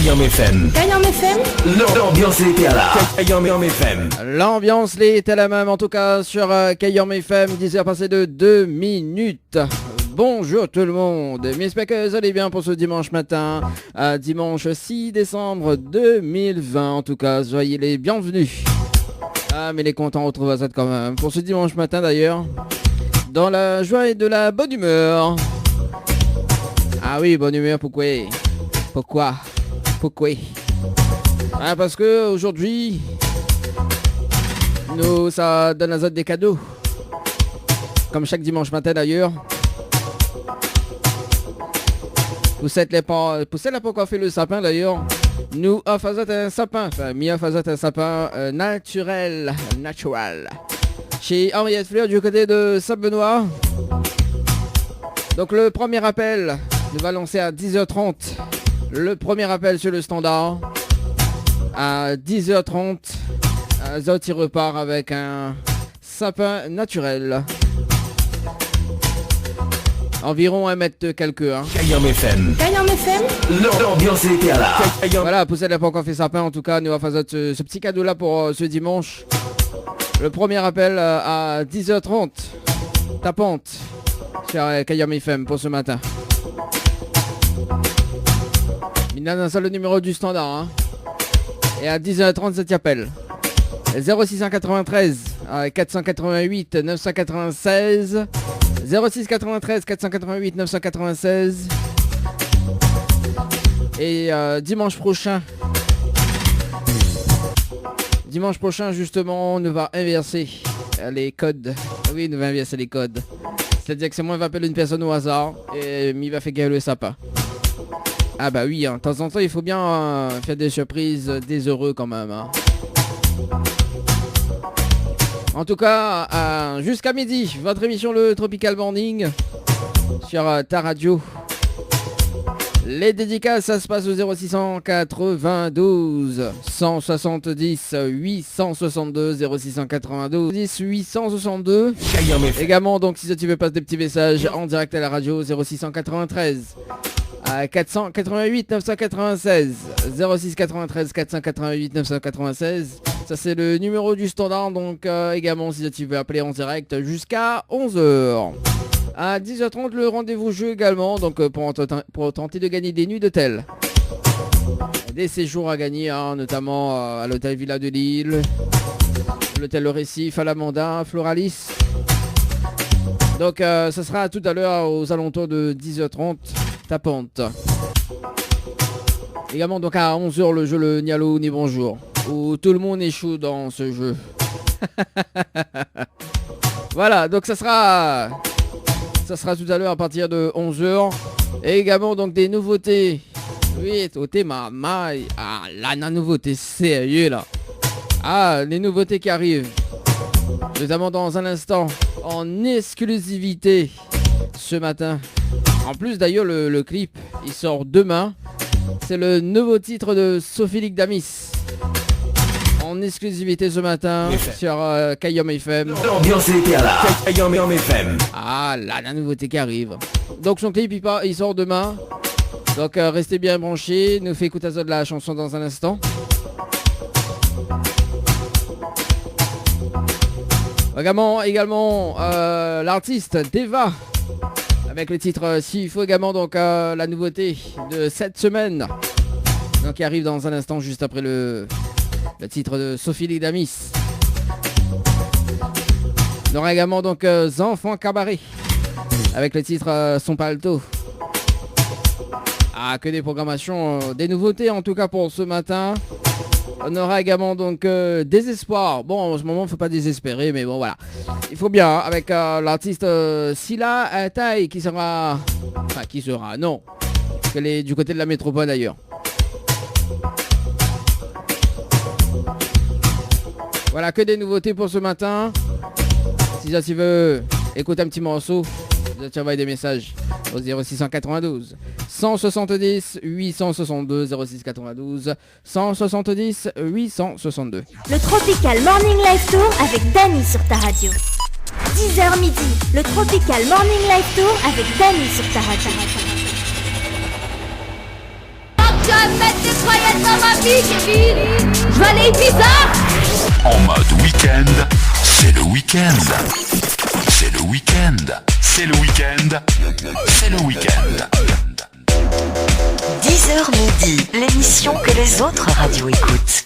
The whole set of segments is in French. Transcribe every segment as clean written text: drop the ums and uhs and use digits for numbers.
Kayam FM. Kayam FM. L'ambiance était là. Kayam FM. L'ambiance était la même en tout cas sur Kayam FM. 10h passées de 2 minutes. Bonjour tout le monde, j'espère que vous allez bien pour ce dimanche matin, dimanche 6 décembre 2020, en tout cas, soyez les bienvenus. Ah mais les contents retrouvent ça quand même, pour ce dimanche matin d'ailleurs, dans la joie et de la bonne humeur. Ah oui, bonne humeur, pourquoi ah, parce que aujourd'hui, ça donne à Zot des cadeaux, comme chaque dimanche matin d'ailleurs. Poussette n'a pas encore fait le sapin d'ailleurs. Nous a fait un sapin, Mia faisait un sapin naturel. Chez Henriette Fleur du côté de Saint-Benoît. Donc le premier appel nous va lancer à 10h30. Le premier appel sur le standard. À 10h30. Zot il repart avec un sapin naturel. Environ 1 mètre quelques. Kayam FM. Kayam FM. L'ambiance était là. Voilà, Poussette n'a pas encore fait sapin. En tout cas, nous va faire ce petit cadeau là pour ce dimanche. Le premier appel à 10h30. Tapante sur Kayam FM pour ce matin. Il a un seul numéro du standard. Et à 10h30, ça t'y appelle. 0693 488 996. 06 93 488 996. Et dimanche prochain justement on va inverser les codes. Oui, on va inverser les codes. C'est-à-dire que c'est moi qui va appeler une personne au hasard et il va faire gagner le sapin. Ah bah oui, de temps en temps il faut bien faire des surprises, des heureux quand même. En tout cas, jusqu'à midi, votre émission le Tropical Morning sur ta radio. Les dédicaces, ça se passe au 0692 170 862 0692 10 862. Également, donc si tu veux passer des petits messages en direct à la radio, 0693 488 996 06 93 488 996. Ça c'est le numéro du standard, donc également si tu veux appeler en direct jusqu'à 11h. À 10h30 le rendez-vous jeu également, donc pour tenter de gagner des nuits d'hôtel. Des séjours à gagner, notamment à l'hôtel Villa de Lille, l'hôtel Le Récif, à l'Amanda, Floralis. Donc ça sera tout à l'heure aux alentours de 10h30, tapante. Également donc à 11h le jeu le Nialo ni bonjour, où tout le monde est chaud dans ce jeu. Voilà, donc ça sera tout à l'heure à partir de 11h. Et également donc des nouveautés. Oui, nouveauté maman. Ah là, la nouveauté sérieux là. Ah, les nouveautés qui arrivent. Notamment dans un instant, en exclusivité ce matin. En plus d'ailleurs le clip, il sort demain. C'est le nouveau titre de Sophie Ligdamis. En exclusivité ce matin sur Kayam FM. L'ambiance était là. Kayam FM. Ah là, la nouveauté qui arrive. Donc son clip il sort demain. Donc restez bien branchés. Nous fait écouter de la chanson dans un instant. Également l'artiste Deva avec le titre S'il faut, également donc la nouveauté de cette semaine. Donc qui arrive dans un instant juste après le titre de Sophie Ligdamis. On aura également donc Enfant Cabaret avec le titre Son Palto. Ah, que des programmations, des nouveautés en tout cas pour ce matin. On aura également donc Désespoir. Bon, en ce moment il ne faut pas désespérer, mais bon voilà. Il faut bien avec l'artiste Silla Tai qui sera non, elle est du côté de la métropole d'ailleurs. Voilà, que des nouveautés pour ce matin. Si tu veux écouter un petit morceau, tu envoies des messages au 0692 170 862 0692 170 862. Le Tropical Morning Live Tour avec Dany sur ta radio. 10h midi, le Tropical Morning Live Tour avec Dany sur ta radio. vas mettre des paillettes dans ma vie, Kevin. Je vais aller bizarre. En mode week-end, c'est le week-end. C'est le week-end. C'est le week-end. C'est le week-end. 10h midi, l'émission que les autres radios écoutent.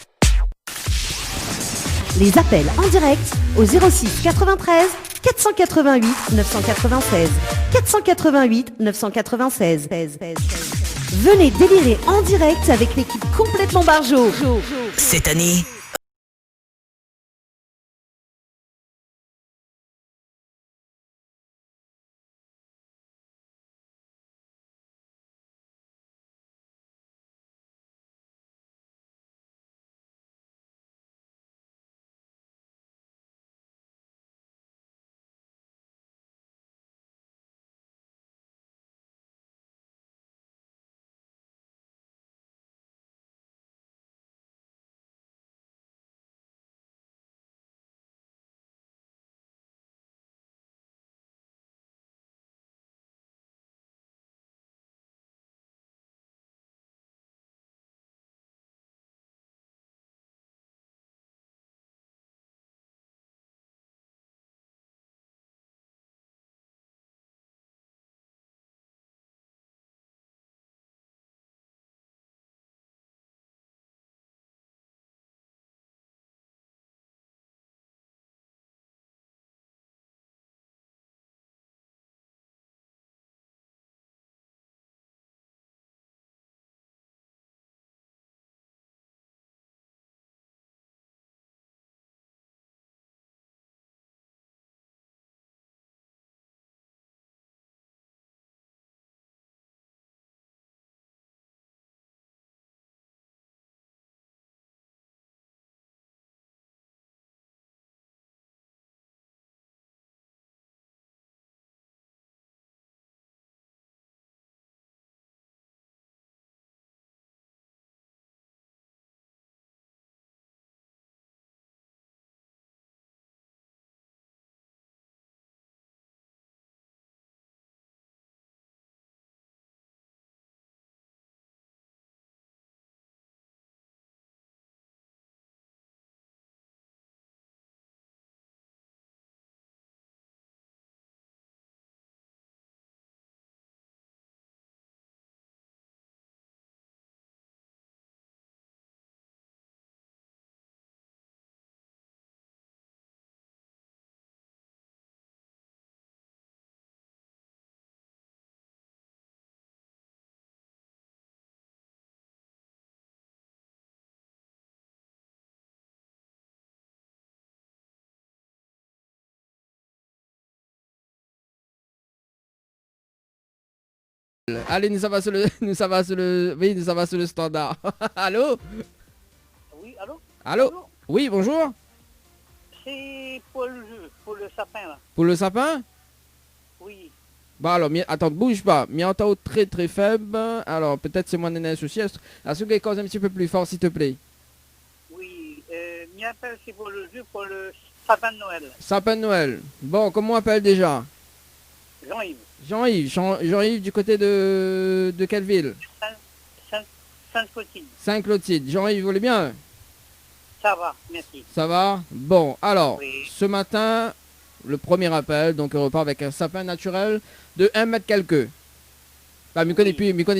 Les appels en direct au 06 93 488 996. 488 996. Venez délirer en direct avec l'équipe complètement barjo. Cette année, Allez, nous ça va sur le standard. Allô? Oui, allô? Allô? Oui, bonjour. C'est pour le sapin, là. Pour le sapin? Oui. Bah alors, attends, bouge pas. Mi entend très très faible. Alors, peut-être c'est moi néné souci. Est-ce que tu cause un petit peu plus fort, s'il te plaît? Oui, m'y appelle, c'est pour le jeu, pour le sapin de Noël. Sapin de Noël. Bon, comment on appelle déjà? Jean-Yves. Jean-Yves du côté de quelle ville? Sainte-Clotilde. Sainte-Clotilde. Jean-Yves, vous voulez bien? Ça va, merci. Ça va? Bon, alors, Oui. ce matin, le premier appel, donc on repart avec un sapin naturel de 1 mètre quelques. Bah, m'y connais plus le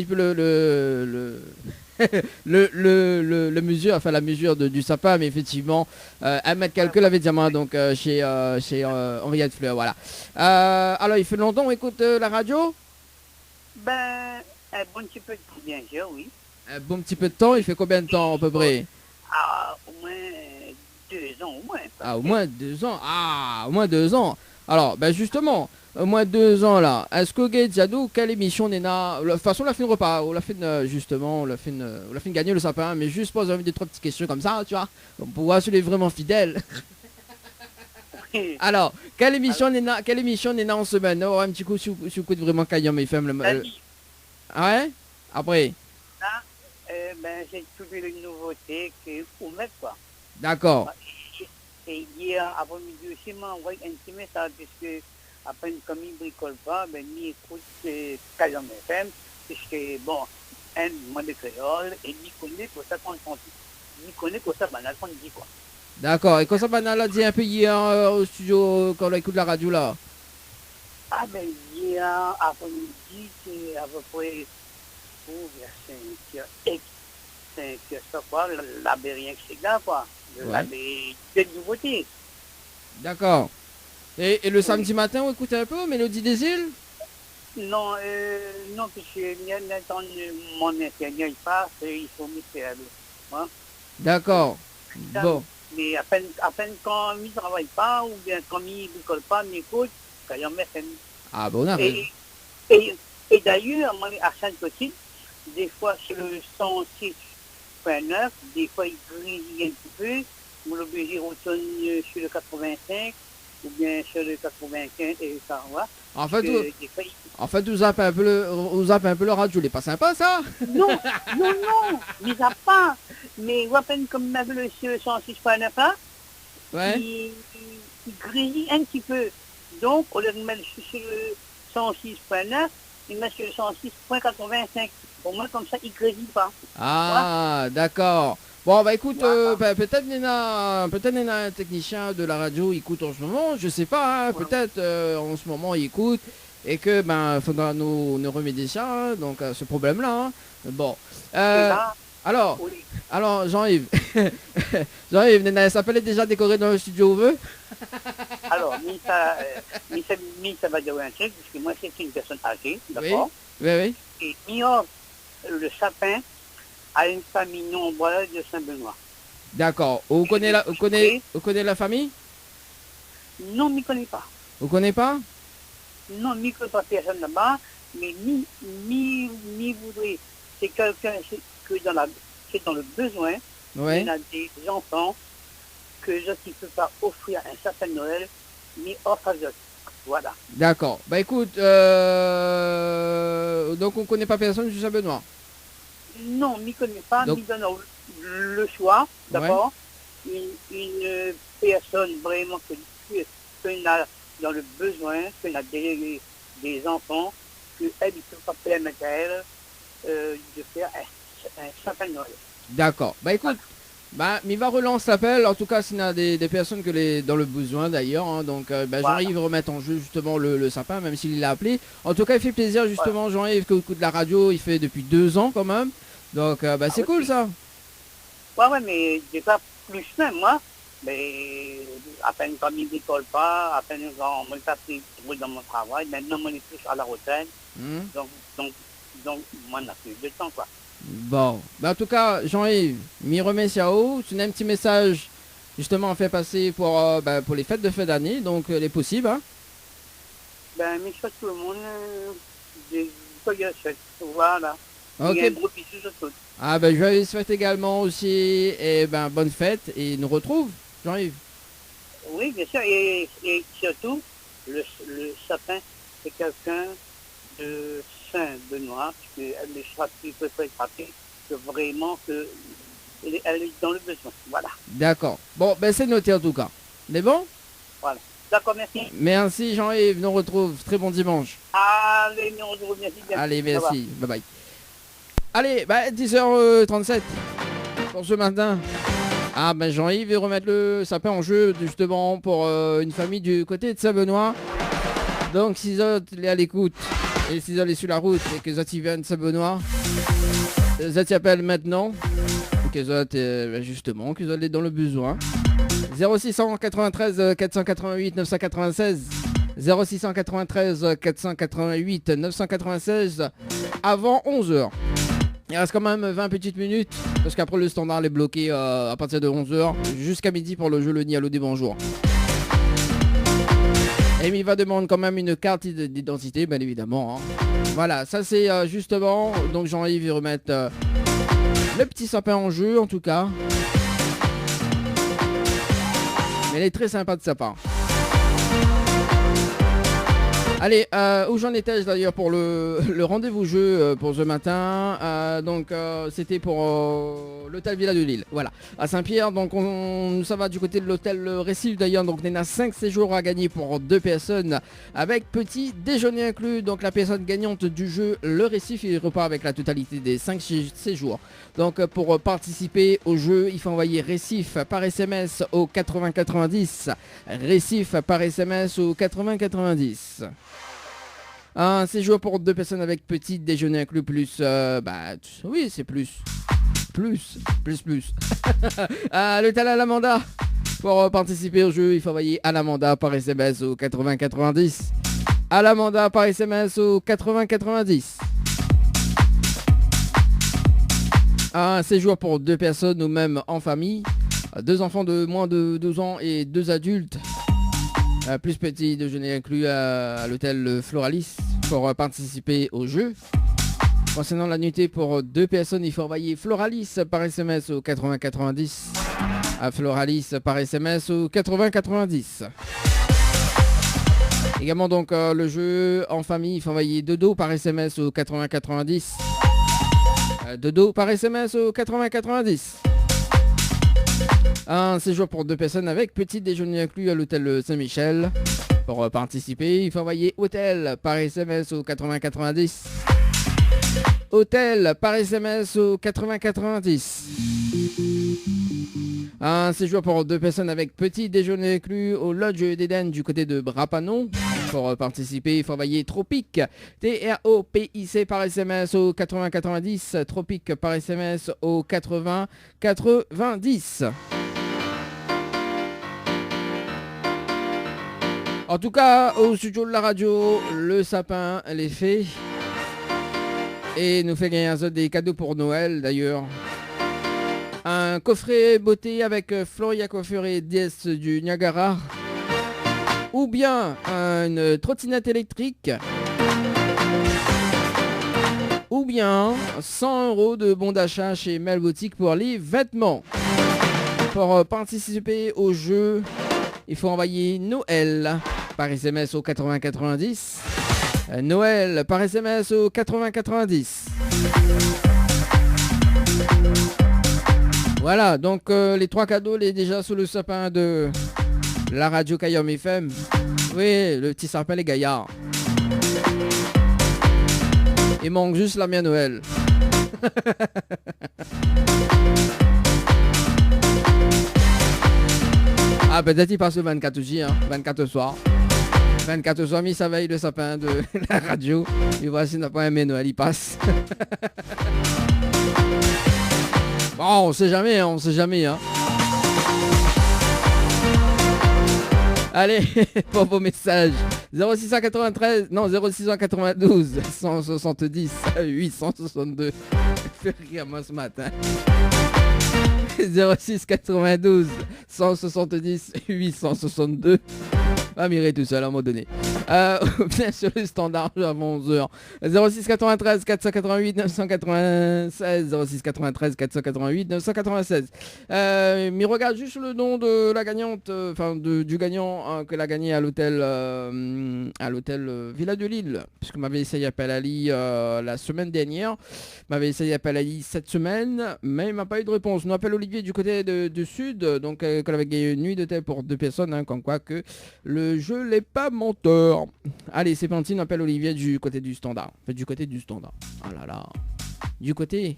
mesure, enfin la mesure du sapin, mais effectivement, 1 mètre quelques l'avait diamant, donc chez Henriette Fleur, voilà. Alors, il fait longtemps on écoute la radio? Ben, un bon petit peu de temps, bien sûr, oui. Un bon petit peu de temps, il fait combien de temps à peu près? Ah, au moins 2 ans, au moins. Ah, au moins 2 ans. Ah, au moins 2 ans. Alors, ben justement, au moins 2 ans là. Est-ce que Gay Diadou, quelle émission Nena? De toute façon, on l'a fait une repas, on l'a fait justement, on l'a fait gagner le sapin, mais juste poser envie des 3 petites questions comme ça, tu vois, pour voir si elle est vraiment fidèle. Alors, quelle émission Nena en semaine? Oh, un petit coup, si vous écoutez vraiment Kayam FM. Ah ouais? Après. Là, ben, j'ai trouvé une nouveauté pour mettre, quoi. D'accord. Et hier, après-midi aussi, m'a envoyé un petit message, puisque après, comme il ne bricole pas, ben, il écoute Kayam FM, puisque, bon, un mois de créole et il connaît que ça qu'on dit. Il connaît que ça banal qu'on dit quoi. D'accord. Et quand ça banal a dit un peu hier au studio quand on écoute la radio là. Ah ben hier après-midi c'est à peu près vers 5 heures ça quoi, l'abbé rien que c'est là quoi. L'abbé de nouveauté. D'accord. Et le samedi matin on écoutait un peu Mélodie des îles? Non, non, parce que mon ingénieur il passe, il faut me faire hein? D'accord. Bon. Mais à peine quand il ne travaille pas, ou bien quand il ne bricole pas, il écoute, quand il en met. Ah bon, on arrive. Et d'ailleurs, moi, à Sainte-Petite, des fois sur le 106.9, des fois il grésille un petit peu, on l'oblige retourne sur le 85, ou bien sur le 95, et ça, voilà. En fait, vous zappez un peu le radio, il est pas sympa ça? Non, mais ça pas. Mais à peine comme ma le 106.9 là, ouais. il grésille un petit peu. Donc, au lieu de mettre sur le 106.9, il met sur le 106.85. Au moins, comme ça, il grésille pas. Ah, voilà. D'accord. Bon, bah écoute, peut-être Nena, un technicien de la radio écoute en ce moment, je sais pas, hein, peut-être en ce moment il écoute et que faudra nous remédier ça, hein, donc ce problème-là. Hein. Bon. Alors Jean-Yves, Nena, elle s'appelait déjà décorée dans le studio où veut. Alors, ça va dire un truc, parce que moi c'est une personne âgée, d'accord? Oui. Et il offre le sapin à une famille nombreuse de Saint-Benoît. D'accord. Vous connaissez la famille? Non, je ne connais pas. Vous connaissez pas? Non, je ne connais pas personne là-bas, mais ni voudrait. C'est quelqu'un qui est dans le besoin. Ouais. Il y a des enfants que je ne peux pas offrir un sapin de Noël, ni offre à eux. Voilà. D'accord. Bah écoute, donc on ne connaît pas personne du Saint-Benoît? Non, je ne connais pas, mais donne le choix, d'abord. Ouais. Une personne vraiment qui a dans le besoin, qui a des enfants, qu'elle ne peut pas permettre à elle de faire un sapin de Noël. D'accord. Bah écoute, il va relancer l'appel, en tout cas s'il y a des personnes dans le besoin d'ailleurs, hein, donc Jean-Yves remettre en jeu justement le sapin, même s'il l'a appelé. En tout cas il fait plaisir justement Jean-Yves que écoute la radio, il fait depuis 2 ans quand même. Donc c'est cool ça. Ouais, mais déjà plus même moi, mais à peine quand il ne décolle pas, à peine quand je suis pris dans mon travail, maintenant je suis plus à la retraite, donc moi on a plus de temps quoi. Bon, en tout cas Jean-Yves, m'y remet Xiao, tu as un petit message justement à faire passer pour les fêtes de fin d'année, donc les possibles. Hein. Mais je souhaite tout le monde des joyeuses fêtes, voilà. Ok. Et un gros bisou sur tout. Joyeuses fêtes également aussi, et bonne fête, et nous retrouve, Jean-Yves. Oui, bien sûr, et surtout, le sapin, c'est quelqu'un de Saint-Benoît, parce qu'elle peut être frappée, que vraiment, elle est dans le besoin, voilà. D'accord. Bon, c'est noté en tout cas. C'est bon? Voilà. D'accord, merci. Merci Jean-Yves, nous retrouve, très bon dimanche. Allez, nous retrouvons, merci bien. Allez, merci, bye bye. Allez, 10h37 pour ce matin. Jean-Yves va remettre le sapin en jeu justement pour une famille du côté de Saint-Benoît. Donc si vous êtes à l'écoute et si vous allez sur la route et que vous êtes viennent de Saint-Benoît, vous êtes appelle maintenant. Que vous êtes justement, que vous allez dans le besoin. 0693 488 996 0693 488 996 avant 11h. Il reste quand même 20 petites minutes parce qu'après le standard est bloqué à partir de 11h jusqu'à midi pour le jeu Le Nid. Allô des bonjours. Et il va demander quand même une carte d'identité bien évidemment. Hein. Voilà, ça c'est justement, donc Jean-Yves va remettre le petit sapin en jeu en tout cas. Mais elle est très sympa de sapin. Allez, où j'en étais d'ailleurs pour le rendez-vous jeu pour ce matin. Donc c'était pour l'hôtel Villa de Lille, voilà, à Saint-Pierre. Donc ça va du côté de l'hôtel Récif d'ailleurs. Donc on a 5 séjours à gagner pour 2 personnes avec petit déjeuner inclus. Donc la personne gagnante du jeu, le Récif, il repart avec la totalité des 5 séjours. Donc pour participer au jeu, il faut envoyer Récif par SMS au 8090. Récif par SMS au 8090. Un séjour pour 2 personnes avec petit déjeuner inclus plus... oui, c'est plus. Plus. L'hôtel Alamanda. Pour participer au jeu, il faut envoyer Alamanda par SMS au 8090. Alamanda par SMS au 8090. Un séjour pour 2 personnes ou même en famille. 2 enfants de moins de 12 ans et 2 adultes. Plus petit déjeuner inclus à l'hôtel Floralis pour participer au jeu. Concernant la nuitée pour 2 personnes, il faut envoyer Floralis par SMS au 8090. À Floralis par SMS au 8090. Également donc le jeu en famille, il faut envoyer Dodo par SMS au 8090. Dodo par SMS au 8090. Un séjour pour 2 personnes avec petit déjeuner inclus à l'hôtel Saint-Michel. Pour participer, il faut envoyer hôtel par SMS au 8090. Hôtel par SMS au 8090. Un séjour pour 2 personnes avec petit déjeuner inclus au Lodge d'Éden du côté de Brapanon. Pour participer, il faut envoyer Tropic, TROPIC par SMS au 8090. Tropic par SMS au 8090. En tout cas, au studio de la radio, le sapin, est fait. Et nous fait gagner des cadeaux pour Noël d'ailleurs. Un coffret beauté avec Floria Coiffure et déesse du Niagara. Ou bien une trottinette électrique. Ou bien 100 € de bon d'achat chez Mel Boutique pour les vêtements. Pour participer au jeu, il faut envoyer Noël par SMS au 8090. Noël par SMS au 8090. Voilà, donc les 3 cadeaux les déjà sous le sapin de la radio Kayom FM. Oui, le petit sapin les gaillards. Il manque juste la mienne Noël. Ah, peut-être il passe le 24 aussi, hein, 24 soir. 24 soir, mis ça veille le sapin de la radio. Et voici s'il n'a pas aimé Noël, il passe. Bon, on sait jamais, hein, Allez, pour vos messages. 0692 170 862. Fais rire moi ce matin. 0692 170 862. Va mirer tout seul à un moment donné. Bien sûr le standard avant 11h. 0693 488 996. 0693 488 996. Mais regarde juste le nom de la gagnante, du gagnant qu'elle a gagné à l'hôtel Villa de Lille. Puisque m'avait essayé appel à Ali la semaine dernière. M'avait essayé appel à Ali cette semaine. Mais il m'a pas eu de réponse. Nous appelle Olivier du côté du sud. Donc qu'elle avait gagné une nuit d'hôtel pour 2 personnes. Hein, comme quoi que le jeu n'est pas menteur. Allez, c'est parti, on appelle Olivier du côté du standard. Du côté du standard. Ah là là. Du côté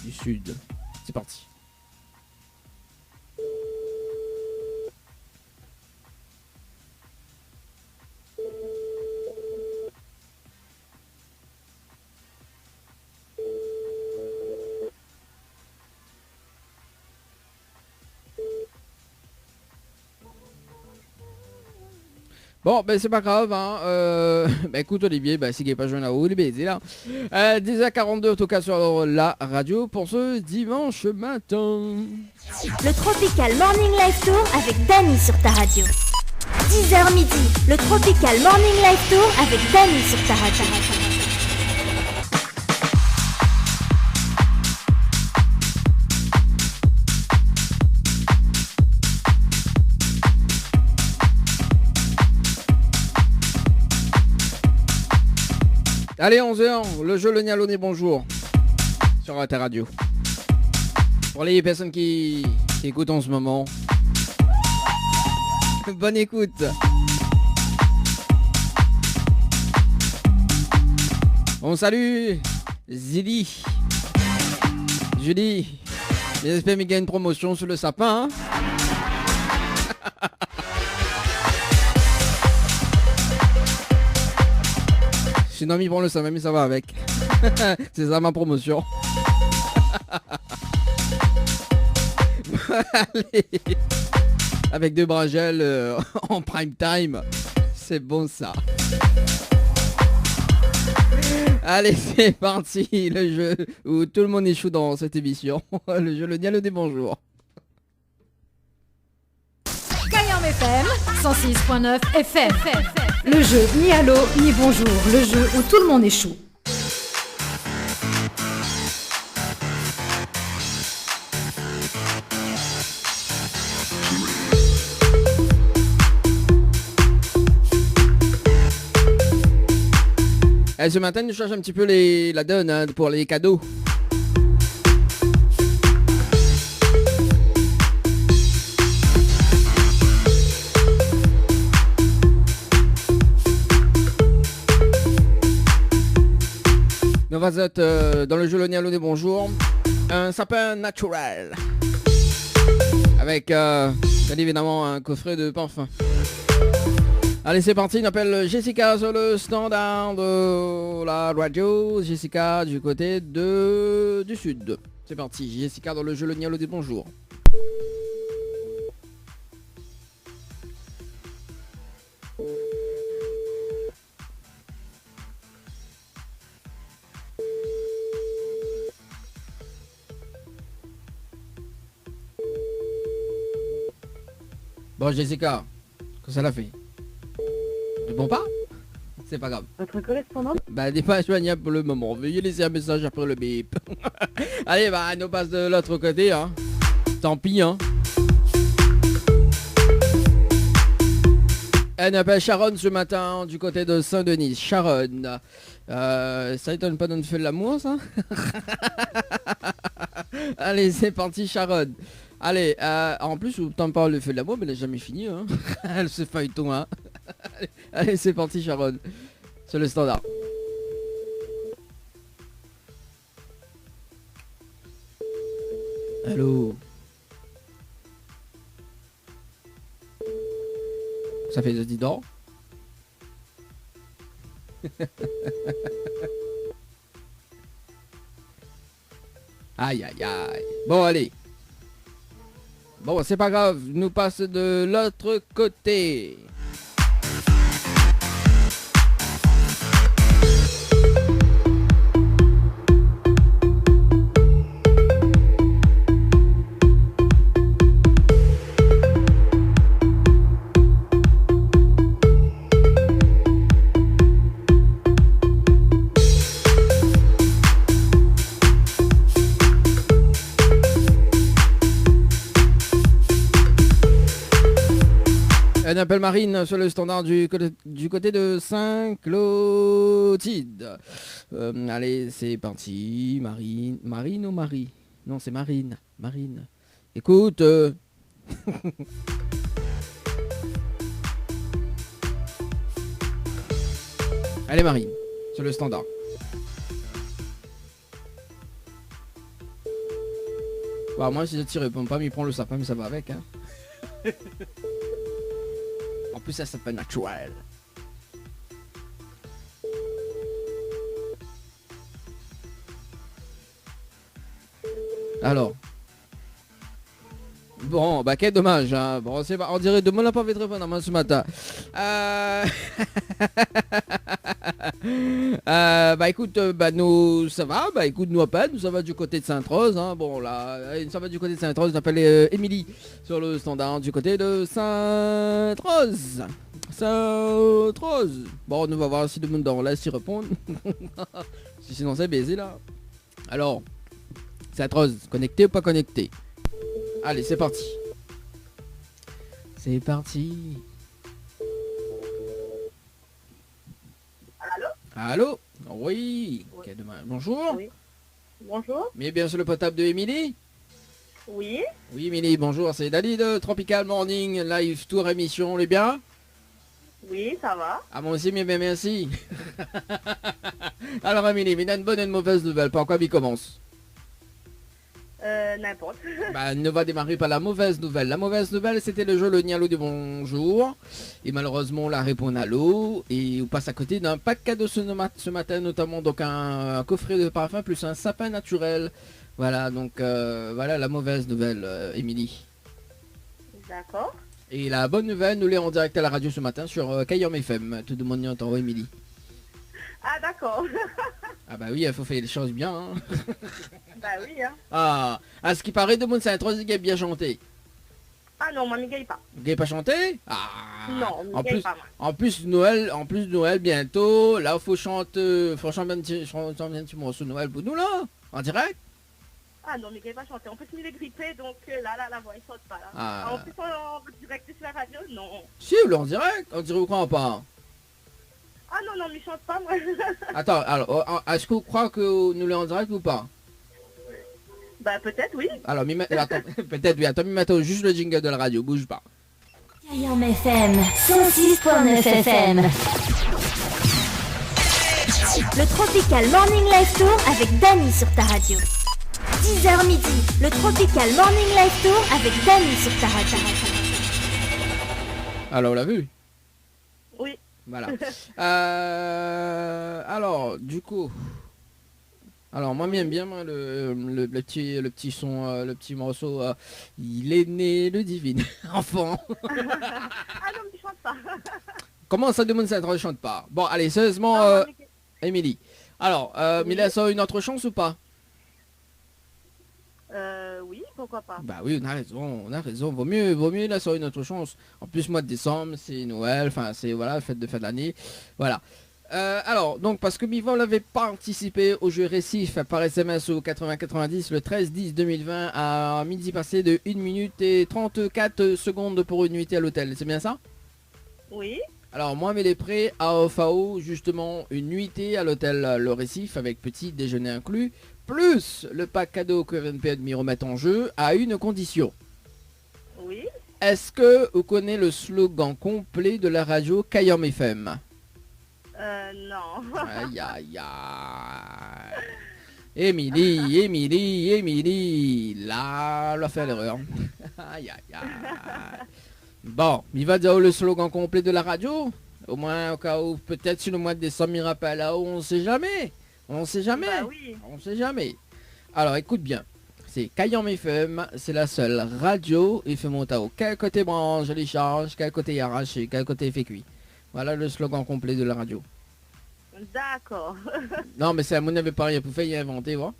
du sud. C'est parti. Bon, ben c'est pas grave, hein. Écoute Olivier, si il n'est pas jeune là-haut, il est baisé là. 10h42 en tout cas sur la radio pour ce dimanche matin. Le Tropical Morning Live Tour avec Dany sur ta radio. 10h midi, le Tropical Morning Live Tour avec Dany sur ta radio. Allez, 11h, le jeu Le Nialonné, bonjour. Sur Inter Radio. Pour les personnes qui écoutent en ce moment. Bonne écoute. On salue Zili. Julie. J'espère qu'il y a une promotion sur le sapin. Hein. Sinon, il prend le sapin, mais ça va avec. C'est ça ma promotion. Allez. Avec 2 bras gel en prime time. C'est bon ça. Allez, c'est parti, le jeu où tout le monde échoue dans cette émission. Le jeu Le Nialonné, bonjour. Cayenne FM, 106.9 FM. Le jeu ni allô ni bonjour, le jeu où tout le monde échoue. Et ce matin, nous changeons un petit peu la donne hein, pour les cadeaux. Nous va être dans le jeu Le Nialonné, bonjour. Un sapin naturel. Avec bien évidemment un coffret de parfum. Allez, c'est parti, on appelle Jessica sur le standard de la radio. Jessica du côté du sud. C'est parti, Jessica dans le jeu Le Nialonné, bonjour. Bon, Jessica, que ça l'a fait? Bon pas? C'est pas grave. Votre correspondant? Bah n'est pas joignable pour le moment. Veuillez laisser un message après le bip. Allez bah nous passe de l'autre côté hein. Tant pis hein. Elle appelle Sharon ce matin du côté de Saint-Denis. Sharon. Ça étonne pas de nous faire l'amour ça. Allez c'est parti Sharon. Allez, en plus, autant pas le fait de l'amour, mais elle n'a jamais fini. Hein. Elle se feuilleton. Hein. Allez, c'est parti, Sharon. C'est le standard. Allô. Ça fait 10 ans. Aïe, aïe, aïe. Bon, allez. Bon, c'est pas grave, nous passe de l'autre côté. On appelle Marine sur le standard du côté de Saint-Clotilde. Allez, c'est parti. Marine ou Marie? Non, c'est Marine. Marine. Écoute. Allez, Marine, sur le standard. Bah, moi, si je ne réponds pas, mais il prend le sapin, mais ça va avec. Hein. En plus, ça s'appelle naturel. Alors. Bon, bah quel dommage. Hein. Bon, c'est pas. On dirait demain on n'a pas fait de répondre ce matin. Bah écoute, bah nous ça va. Bah écoute, nous à peine, nous ça va du côté de Sainte-Rose. Hein. Bon là, ça va du côté de Sainte-Rose. On appelle Émilie sur le standard du côté de Sainte-Rose. Sainte-Rose. Bon, on va voir si le monde en laisse y répondre. Sinon c'est baisé là. Alors, Sainte-Rose, connecté ou pas connecté? Allez, c'est parti. C'est parti. Allô? Allô? Oui. Oui. Ok, demain. Bonjour. Oui. Bonjour. Mais bien sur le potable de Émilie. Oui. Oui, Émilie, bonjour. C'est Dali de Tropical Morning Live Tour émission. Les bien? Oui, ça va. Ah, moi aussi, mais bien, merci. Alors, Émilie, il y a une bonne et une mauvaise nouvelle. Par quoi il commence? N'importe. Bah, ne va démarrer par la mauvaise nouvelle. La mauvaise nouvelle, c'était le jeu Le Nialo du bonjour. Et malheureusement, on la répond à l'eau. Et on passe à côté d'un pack cadeau ce matin, notamment donc un coffret de parfum plus un sapin naturel. Voilà, donc voilà la mauvaise nouvelle, Émilie. D'accord. Et la bonne nouvelle, nous l'est en direct à la radio ce matin sur Kayom FM. Tout le monde y entend, Émilie. Ah, d'accord. Ah bah oui, il faut faire les choses bien. Hein. Bah oui, hein. Ah, à ce qui paraît, de monde, c'est un troisième qui a bien chanté. Ah non, moi, ne gagne pas. Vous n'avez pas chanté? Ah. Non, en gagne plus, pas, moi. en plus Noël bientôt. Là, faut chanter, un petit morceau de Noël pour nous là, en direct. Ah non, mais gagne pas chanter. En plus, il est grippé, donc là, la voix, il saute pas, là. Ah. En plus, en direct sur la radio, non. Si, vous en direct, on dirait vous croit pas. Ah non, non, mais il chante pas, moi. Attends, alors, est-ce que vous croyez que nous l'est en direct ou pas? Bah peut-être, oui. Alors, attends, peut-être, oui, attends, mettons juste le jingle de la radio, bouge pas. Kayam FM 106.9 FM. Le Tropical Morning Live Tour avec Dany sur ta radio. 10h midi, le Tropical Morning Live Tour avec Dany sur ta radio. Alors, on l'a vu? Oui. Voilà. Alors, du coup... Alors, moi, j'aime bien moi, le petit son, le petit morceau. Il est né le divin enfant. Ah non, mais il chante pas. Comment ça demande ça ne chante pas? Bon, allez, sérieusement, Non, mais... Émilie. Alors, Oui. Mila, ça a une autre chance ou pas? Oui, pourquoi pas. Bah oui, on a raison. Vaut mieux là, ça a une autre chance. En plus, mois de décembre, c'est Noël, enfin, c'est voilà, fête de fin de l'année. Voilà. Alors, donc, parce que Bivol avait participé au jeu récif par SMS au 8090 le 13-10-2020 à midi passé de 1 minute et 34 secondes pour une nuitée à l'hôtel. C'est bien ça? Oui. Alors, moi, mais les prêts à OFAO, justement, une nuitée à l'hôtel Le Récif avec petit déjeuner inclus, plus le pack cadeau que RNP me remet en jeu à une condition. Oui. Est-ce que vous connaissez le slogan complet de la radio Kayom FM? Non. Aïe aïe aïe. Émilie, là, elle a fait l'erreur. Aïe aïe aïe. Bon, il va dire le slogan complet de la radio. Au moins, au cas où, peut-être sur le mois de décembre, il rappelle là-haut, on sait jamais. On sait jamais. Bah oui. On sait jamais. Alors, écoute bien. C'est Kayom FM, c'est la seule radio FM Montao. Quel côté branche, les charges, quel côté arraché, quel côté fait cuit. Voilà le slogan complet de la radio. D'accord. Non, mais c'est à mon avis pas rien pour faire y inventer, voilà.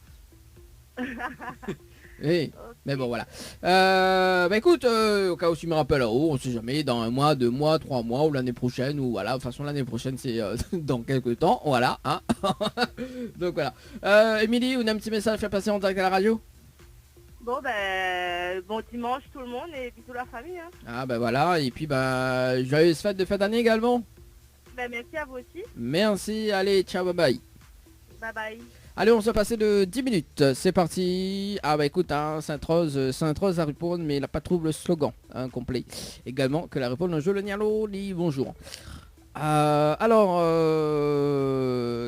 Oui, mais bon, voilà. Bah écoute, au cas où tu me rappelles là-haut, on sait jamais, dans 1 mois, 2 mois, 3 mois, ou l'année prochaine, ou voilà. De toute façon, l'année prochaine, c'est dans quelques temps, voilà. Hein. Donc voilà. Émilie, on a un petit message à faire passer en direct à la radio? Bon, ben, bon dimanche tout le monde et bisous la famille. Hein. Ah bah voilà, et puis bah joyeuse fête de fin d'année également. Ben, merci à vous aussi. Merci, allez, ciao, bye bye. Bye bye. Allez, on se va passer de 10 minutes, c'est parti. Ah bah écoute, hein, Sainte-Rose a répondu, mais il n'a pas trouvé le slogan hein, complet. Également que la réponse d'un jeu le Nialo dit bonjour. Alors,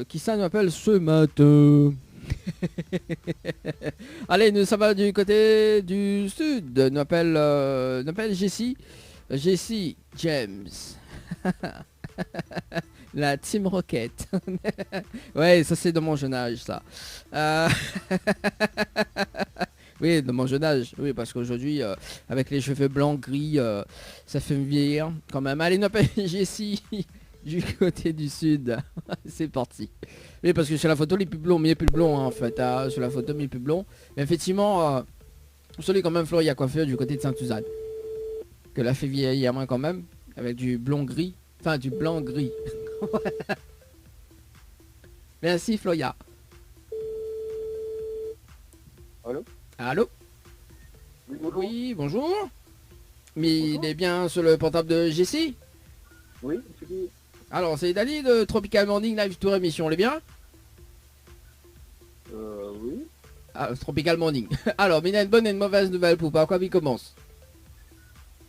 qui ça nous appelle ce matin? Allez, nous ça va du côté du sud. Nous appelle Jessie James. La Team Rocket. Ouais, ça c'est de mon jeune âge ça. Oui, de mon jeune âge. Oui, parce qu'aujourd'hui, avec les cheveux blancs, gris, ça fait me vieillir quand même. Allez, nous appelle Jessie du côté du sud. C'est parti. Oui, parce que sur la photo, il est plus blond, mais il est plus blond hein, en fait. Hein. Sur la photo, mais il est plus blond. Mais effectivement, celui quand même, Florian coiffeur du côté de Sainte-Suzanne. Que l'a fait vieillir moins quand même. Avec du blond gris. Enfin, du blanc gris. Merci, Floya. Allô? Allô? Oui, bonjour. Oui, bonjour. Mais bonjour. Il est bien sur le portable de Jessie? Oui, c'est qui? Alors, c'est Dali de Tropical Morning Live Tour émission, on est bien? Ah, Tropical Morning. Alors, Mina, une bonne et une mauvaise nouvelle pour par quoi mi commence?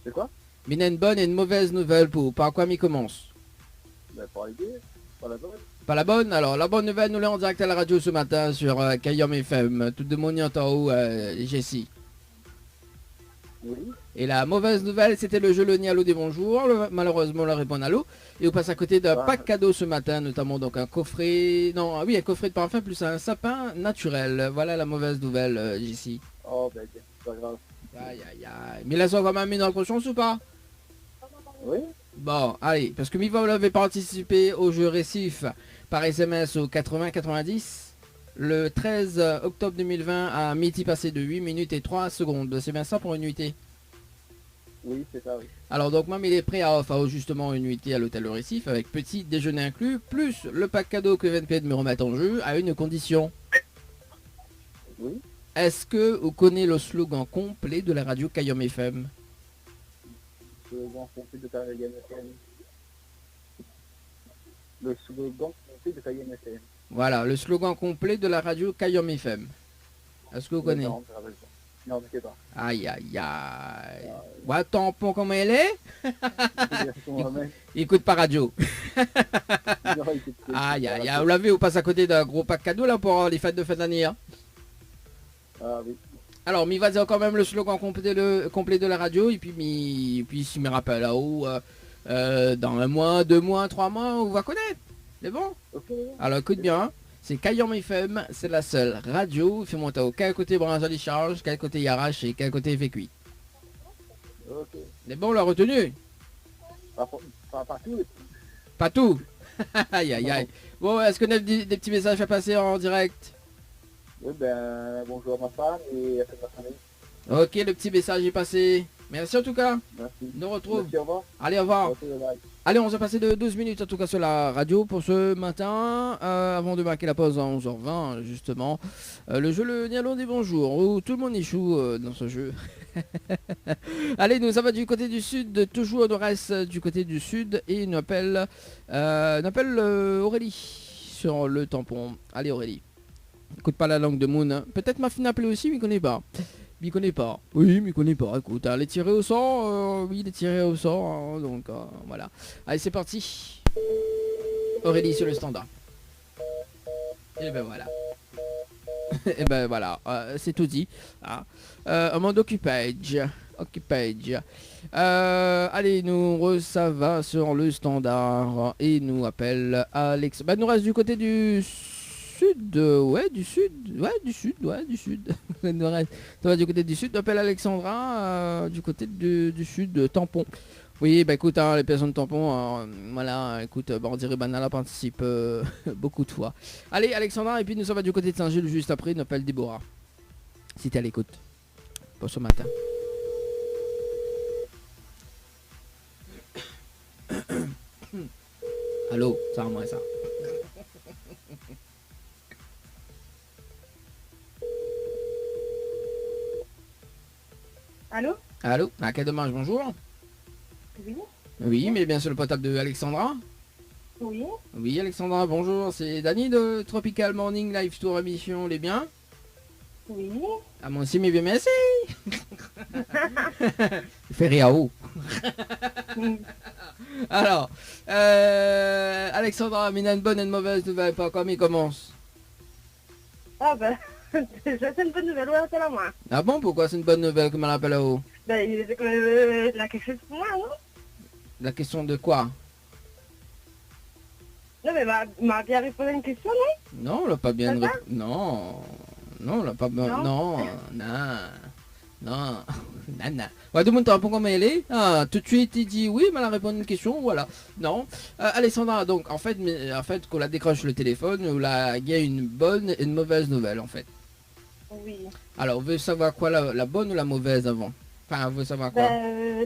C'est quoi? Mina, une bonne et une mauvaise nouvelle pour par quoi mi commence? Ben, pour l'idée, pas la bonne. Pas la bonne? Alors, la bonne nouvelle, nous l'avons en direct à la radio ce matin sur Kayom FM. Tout le monde y entend où, Jessie? Oui. Et la mauvaise nouvelle, c'était le jeu Le Nialo des bonjours. Malheureusement, la réponse à l'eau. Et on passe à côté d'un pack cadeau ce matin, notamment donc un coffret. Non, oui, un coffret de parfum plus un sapin naturel. Voilà la mauvaise nouvelle, Jessie. Oh, ben, c'est pas grave. Aïe, aïe, aïe. Mais là, ça va même mis dans le cochon ou pas? Oui. Bon, allez, parce que Miva, vous l'avez participé au jeu Récif par SMS au 80-90. Le 13 octobre 2020 à midi passé de 8 minutes et 3 secondes. C'est bien ça pour une nuitée? Oui, c'est ça, oui. Alors donc même il est prêt à offrir justement une nuitée à l'hôtel Le Récif avec petit déjeuner inclus, plus le pack cadeau que VNP de me remettre en jeu à une condition. Oui. Est-ce que vous connaissez le slogan complet de la radio Kayom FM? Slogan complet de Kayom FM. Le slogan complet de Kayom FM. Voilà, le slogan complet de la radio Kayom FM. Est-ce que vous connaissez? Non, je ne sais pas. Aïe aïe aïe. Ouais, tampon comme elle est. Écoute pas radio. Aïe aïe aïe. Vous l'avez, vous passe à côté d'un gros pack cadeau là pour les fêtes de fin d'année. Hein. Ah oui. Alors, mi va dire quand même le slogan complet de la radio et puis s'il me rappelle là-haut, dans un mois, 2 mois, 3 mois, on va connaître. C'est bon? Okay. Alors écoute bien, hein. C'est Kayom FM, c'est la seule radio. Fais monter au quel côté branche les charges, quel côté Yarache et quel côté FQI. Ok. C'est bon, on l'a retenu? Pas tout. Pas tout. Aïe aïe aïe. Bon, est-ce qu'on a des petits messages à passer en direct? Oui, ben, bonjour à ma femme et à ma famille. Ok, le petit message est passé. Merci en tout cas. Merci. Nous retrouve. Merci, au revoir. Allez, au revoir. Okay, allez, on s'est passé de 12 minutes en tout cas sur la radio pour ce matin. Avant de marquer la pause à 11h20 justement. Le jeu Le Nialo des bonjours où tout le monde échoue dans ce jeu. Allez, nous ça va du côté du sud, toujours on reste du côté du sud et nous appelle Aurélie sur le tampon. Allez Aurélie. Écoute pas la langue de Moon. Hein. Peut-être ma fille appelée aussi, mais connaît pas. M'y connaît pas. Oui, m'y connaît pas. Écoute, elle est tirée au sort. Oui, il est tiré au sort. Hein, donc voilà. Allez, c'est parti. Aurélie sur le standard. Et ben voilà. Et ben voilà. C'est tout dit. Hein. En mode occupage. Allez, nous ça va sur le standard. Et nous appelle Alex. Bah, nous reste du côté du sud, du sud. Ça va du côté du sud, t'appelles Alexandra, du côté du sud, tampon. Oui, bah écoute, hein, les personnes tampon, voilà, écoute, on dirait Banala participe beaucoup de fois. Allez, Alexandra, et puis nous ça va du côté de Saint-Gilles juste après, nous appelle Déborah. Si t'es à l'écoute, pour ce matin. Allô, ça va moi ça. Allô? Allô? À quel dommage, bonjour. Oui. Oui, mais bien sûr le portable de Alexandra. Oui. Oui, Alexandra, bonjour. C'est Dany de Tropical Morning Live Tour émission, les biens? Oui. Ah, moi aussi, mais bien merci. Fait rire haut. Alors, Alexandra, Mina, une bonne et une mauvaise nouvelle, pas comme il commence. Ah ben, déjà c'est une bonne nouvelle, ouais, c'est la moi. Ah bon, pourquoi c'est une bonne nouvelle que m'en appelle là-haut? Ben, la quelque chose pour moi, non? La question de quoi? Non, mais m'a bien répondu à une question, non? Non, on l'a pas bien répondu. Non, on l'a pas bien. Non. Ouais, tout le monde te répond comme elle est. Ah, tout de suite, il dit oui, mais elle a répondu à une question, voilà. Non. Alexandra, donc, en fait, qu'on la décroche le téléphone, il y a une bonne et une mauvaise nouvelle, en fait. Oui. Alors, on veut savoir quoi, la bonne ou la mauvaise avant? Enfin, on veut savoir quoi?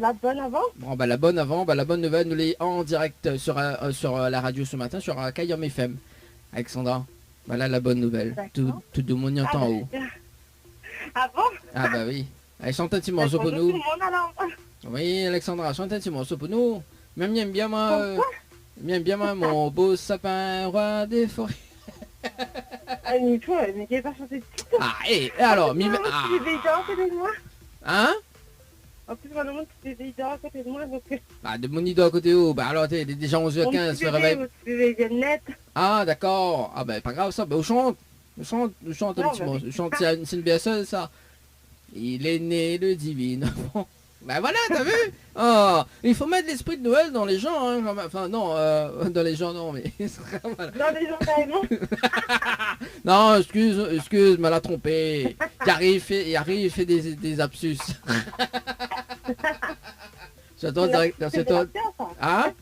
La bonne avant. Bon, bah, la bonne avant, bah, la bonne nouvelle, nous l'est en direct sur la radio ce matin, sur Kayom FM. Alexandra, voilà la bonne nouvelle. Tout le monde y entend en haut. Ah bon? Ah bah oui. Allez, chante un petit morceau pour nous. Oui, Alexandra, chante un petit morceau pour nous. Même bien moi, mon beau sapin, roi des forêts. Mais toi, mais qui n'est pas chanté de tout. Ah, et alors, Tu bébés à côté de moi. Hein? En plus, moi, le monde, tu bébés à côté de moi, donc... Bah, de mon idole à côté où? Bah alors, t'es déjà 11h15, se réveille. Mon petit bébé vient net. Ah, d'accord. Ah, bah, pas grave ça. Bah, on chante un petit mot. On chante, c'est une BSE, ça. Il est né le divin. Bah voilà, t'as vu? Oh, il faut mettre l'esprit de Noël dans les gens, hein. Enfin, non, dans les gens, non, mais... voilà. Dans les gens, carrément. Non, excuse, m'a la trompé. Il fait des lapsus. C'est toi, hein?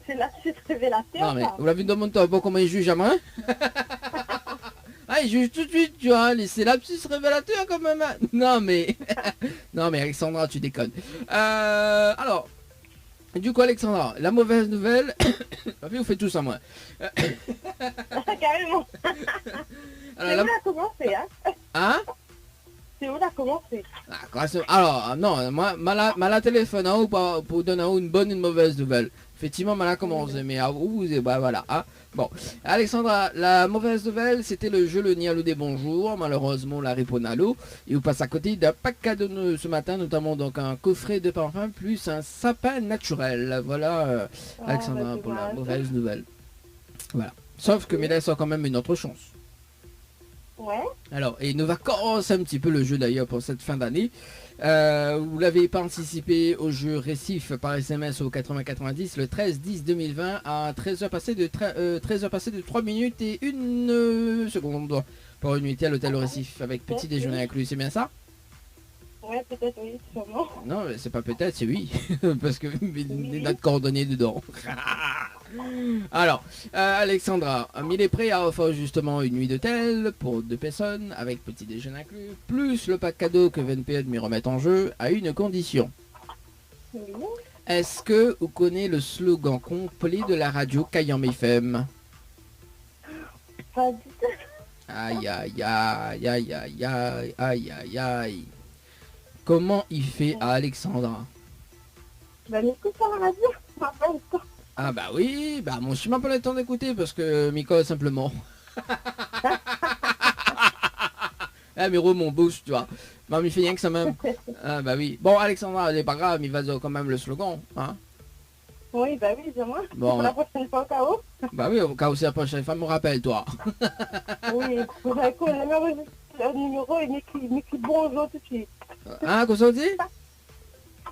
C'est lapsus révélateur. Non, mais vous l'avez vu dans mon top, comment il juge à moi? Ah, il juge tout de suite, tu vois, c'est lapsus révélateur quand même. Non mais... non mais Alexandra, tu déconnes. Alors, du coup Alexandra, la mauvaise nouvelle... vous faites tout ça moi. Carrément. Alors, c'est où la commencer, hein? Hein? C'est où la commencer? Alors, non, moi, la téléphone hein, pour donner une bonne et une mauvaise nouvelle. Effectivement, mal a commencé, mais à vous, bah voilà. Hein. Bon, Alexandra, la mauvaise nouvelle, c'était le jeu Le Nialou des bonjours. Malheureusement, la Riponalo. Et vous passe à côté d'un pack cadeau ce matin, notamment donc un coffret de parfum plus un sapin naturel. Voilà, Alexandra, pour la mauvaise nouvelle. Voilà. Sauf que Médaille a quand même une autre chance. Ouais. Alors, et il nous va commencer un petit peu le jeu d'ailleurs pour cette fin d'année. Vous l'avez pas anticipé au jeu Récif par SMS au 8090 le 13-10-2020 à 13h passées de 3 minutes et 1 seconde pour une nuitée à l'hôtel Récif avec petit déjeuner inclus, c'est bien ça? Ouais, peut-être oui, sûrement. Non, c'est pas peut-être, c'est oui, parce que il y a notre coordonnées dedans. Alors, Alexandra, il est prêt à offrir justement une nuit d'hôtel pour 2 personnes avec petit déjeuner inclus, plus le pack cadeau que VNPE me remet en jeu à une condition. Oui. Est-ce que vous connaissez le slogan complet de la radio Kayam FM? Pas du tout. Aïe aïe aïe aïe aïe aïe aïe aïe aïe. Comment il fait à Alexandra? Bah m'écoute sur la radio, pas le temps. Ah bah oui, bah moi je suis même pas le temps d'écouter parce que Miko simplement. Ah mais mon boost tu vois. Bah il fait rien que ça même. Ah bah oui. Bon Alexandra, c'est pas grave, il va dire quand même le slogan, hein. Oui, bah oui, dis-moi. Bon. Pour la prochaine fois au cas où. Bah oui, au cas où c'est la prochaine fois, me rappelle toi. Oui, vous avez quoi, le numéro, il m'écrit bonjour tout de suite. Hein, quoi ça dit?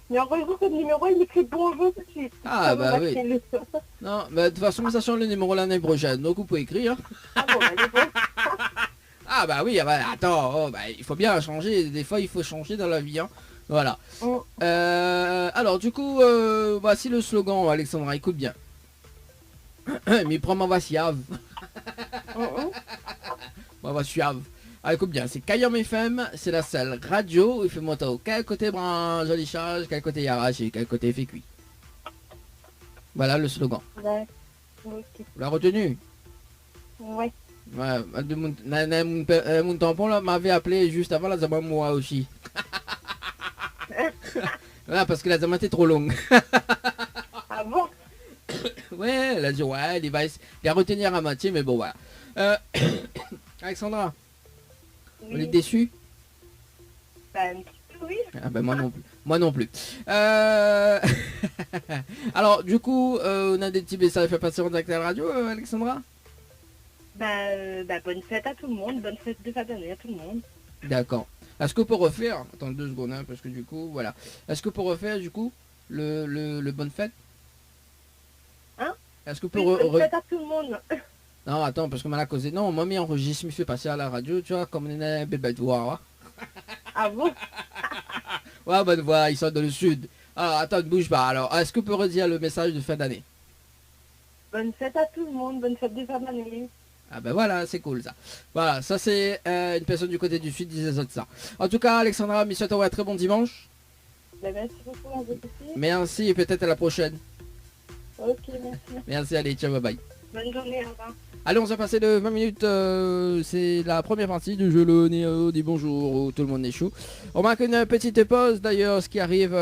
Il enregistre le numéro, il m'écrit bonjour tout de suite. Ah ça bah oui. Non, mais de toute façon ça change le numéro l'année prochaine, donc vous pouvez écrire. Ah bon, bah ah bah oui, bah, attends, oh, bah, il faut bien changer, des fois il faut changer dans la vie, hein. Voilà. Alors du coup, voici le slogan, Alexandra, écoute bien. Mais prends-moi vassiave. Moi vassiave. Ah, écoute bien, c'est Kayam FM, c'est la seule radio, il fait moto. Quel côté branche, joli charge, quel côté arrache et quel côté fait cuit. Voilà le slogan. Ouais. Okay. Vous l'avez retenu? Ouais. Ouais, mon tampon là m'avait appelé juste avant la zaman moi aussi. Ouais, parce que la zaman était trop longue. Ah bon? Ouais, elle a dit ouais, il va retenir à moitié, mais bon voilà. Alexandra, oui. Vous êtes déçu? Bah, un petit peu, oui. Ah bah moi non plus. Moi non plus. Alors du coup, on a des petits messages à faire passer en direct à la radio, Alexandra? Bah, bonne fête à tout le monde, bonne fête de fin d'année à tout le monde. D'accord. Est-ce que pour refaire, attends 2 secondes, hein, parce que du coup, voilà. Est-ce que pour refaire du coup, le bonne fête? Hein? Est-ce que pour bonne fête à tout le monde. Non, attends, parce que m'a causé. Non, moi, mais enregistre, me fait passer à la radio, tu vois, comme on est bébé de voix. Ah bon? Ouais, bonne voix, ils sont dans le sud. Alors, attends, ne bouge pas. Alors, est-ce que tu peux redire le message de fin d'année? Bonne fête à tout le monde, bonne fête de fin d'année. Ah ben voilà, c'est cool ça. Voilà, ça c'est une personne du côté du sud disait ça. En tout cas, Alexandra, je souhaite un très bon dimanche. Ben, merci beaucoup à vous aussi. Merci et peut-être à la prochaine. Ok, merci. Merci, allez, ciao, bye bye. Bonne journée, au revoir. Allez, on va passer de 20 minutes, c'est la première partie du jeu Le Néo dit bonjour où tout le monde est chaud. On marque une petite pause d'ailleurs, ce qui arrive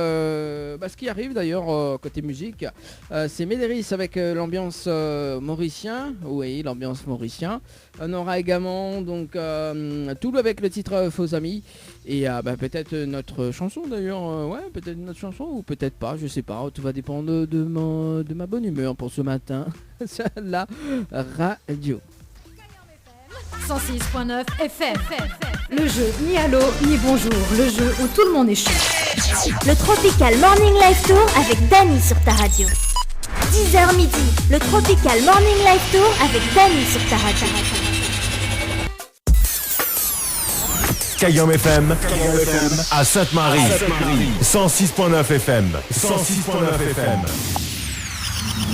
d'ailleurs côté musique, c'est Médéris avec l'ambiance mauricien, oui l'ambiance mauricien. On aura également donc Toul avec le titre Faux Amis et peut-être notre chanson d'ailleurs, ouais peut-être notre chanson ou peut-être pas, je sais pas, tout va dépendre de ma bonne humeur pour ce matin. La radio 106.9 FM. Le jeu ni allô ni bonjour, le jeu où tout le monde est chaud. Le Tropical Morning Live Tour avec Dany sur ta radio. 10h midi, le Tropical Morning Live Tour avec Dany sur ta radio. Cayenne FM, à Sainte-Marie, 106.9 FM, 106.9 FM.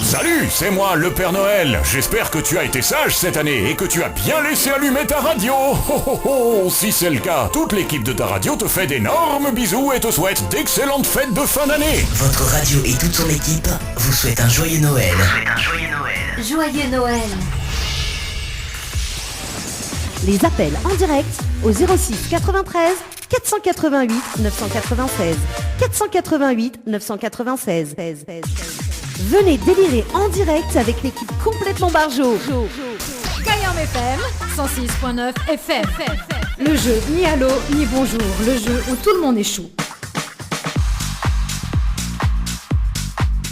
Salut, c'est moi, le Père Noël. J'espère que tu as été sage cette année et que tu as bien laissé allumer ta radio. Oh, oh, oh. Si c'est le cas, toute l'équipe de ta radio te fait d'énormes bisous et te souhaite d'excellentes fêtes de fin d'année. Votre radio et toute son équipe vous souhaitent un joyeux Noël. Joyeux Noël. Les appels en direct au 06 93 488 996 488 996. Venez délirer en direct avec l'équipe complètement barjo. Cayenne FM 106.9 FM. Le jeu ni allô ni bonjour, le jeu où tout le monde est chaud.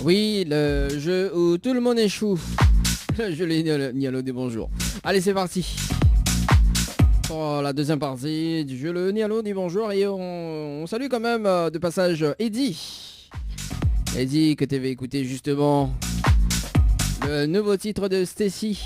Oui, le jeu où tout le monde est chou. Le jeu ni allô ni bonjour. Allez, c'est parti pour la deuxième partie du jeu le ni allô ni bonjour. Et on salue quand même de passage Eddie. Eddie que tu avais écouté justement le nouveau titre de Stacy.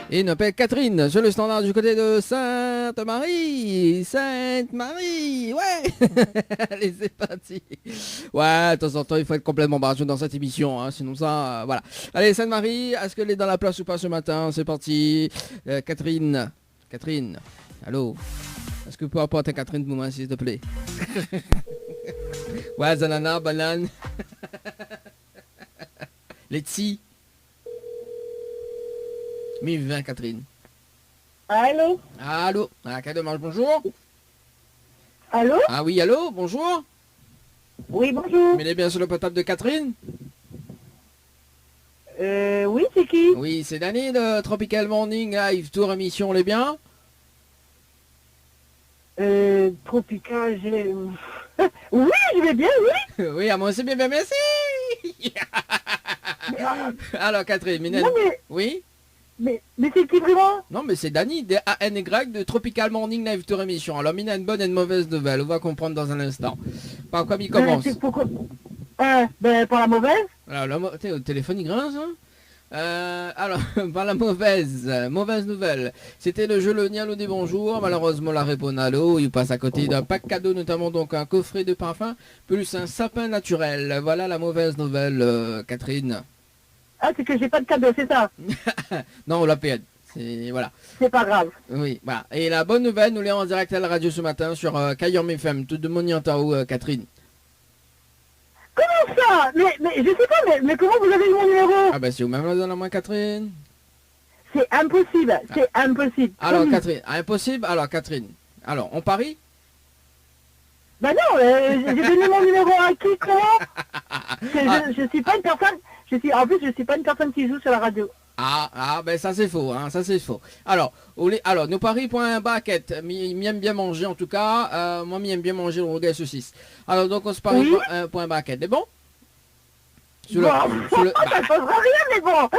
Et une appelle Catherine sur le standard du côté de Sainte-Marie. Sainte-Marie, ouais. Allez, c'est parti. Ouais, de temps en temps, il faut être complètement barjou dans cette émission, hein, sinon ça, voilà. Allez, Sainte-Marie, est-ce qu'elle est dans la place ou pas ce matin? C'est parti. Catherine, allô. Est-ce que vous pouvez apporter Catherine pour moi, s'il te plaît? Ouais, zanana, banane. Letzi. 1020 Catherine. Allô? Allô? Ah, Cademarge, bonjour. Allô? Ah oui, allô, bonjour. Oui, bonjour. Mais elle est bien sur le portable de Catherine? Oui, c'est qui? Oui, c'est Dany de Tropical Morning Live Tour émission, les bien? Tropical, j'ai... Oui, je vais bien, oui. Oui, à moi aussi, bien, merci. Alors, Catherine, Minette. Non, mais... Oui? Mais c'est qui vraiment? Non, mais c'est Dany, D-A-N-Y, de Tropical Morning Live Tour émission. Alors, Mina, une bonne et une mauvaise nouvelle. On va comprendre dans un instant. Par quoi il commence? Pourquoi? Par la mauvaise? Alors, au téléphone, il grince, hein? Alors, par la mauvaise nouvelle, c'était le jeu le Nialo des bonjours. Malheureusement, la réponse à l'eau, il passe à côté d'un pack cadeau, notamment donc un coffret de parfum, plus un sapin naturel. Voilà la mauvaise nouvelle, Catherine. Ah, c'est que j'ai pas de cadeau, c'est ça? Non, on l'a payé. C'est voilà. C'est pas grave. Oui, voilà. Et la bonne nouvelle, nous l'avons en direct à la radio ce matin sur Cayenne FM. Tout de mon Yantao, Catherine. Comment ça? Mais je sais pas, mais comment vous avez eu mon numéro? Ah bah si vous m'avez donné à moi Catherine. C'est impossible, c'est impossible. Alors Catherine, impossible. Alors Catherine, alors on parie? Bah non, j'ai donné mon numéro à qui, comment? Je suis pas une personne, en plus je suis pas une personne qui joue sur la radio. Ben ça c'est faux, hein, ça c'est faux. Alors, nos paris pour un baquette, m'aime bien manger en tout cas, moi m'aime bien manger le rougail saucisse. Alors donc on se parie pour un baquette, c'est bon? Ça ne changera rien, mais bon.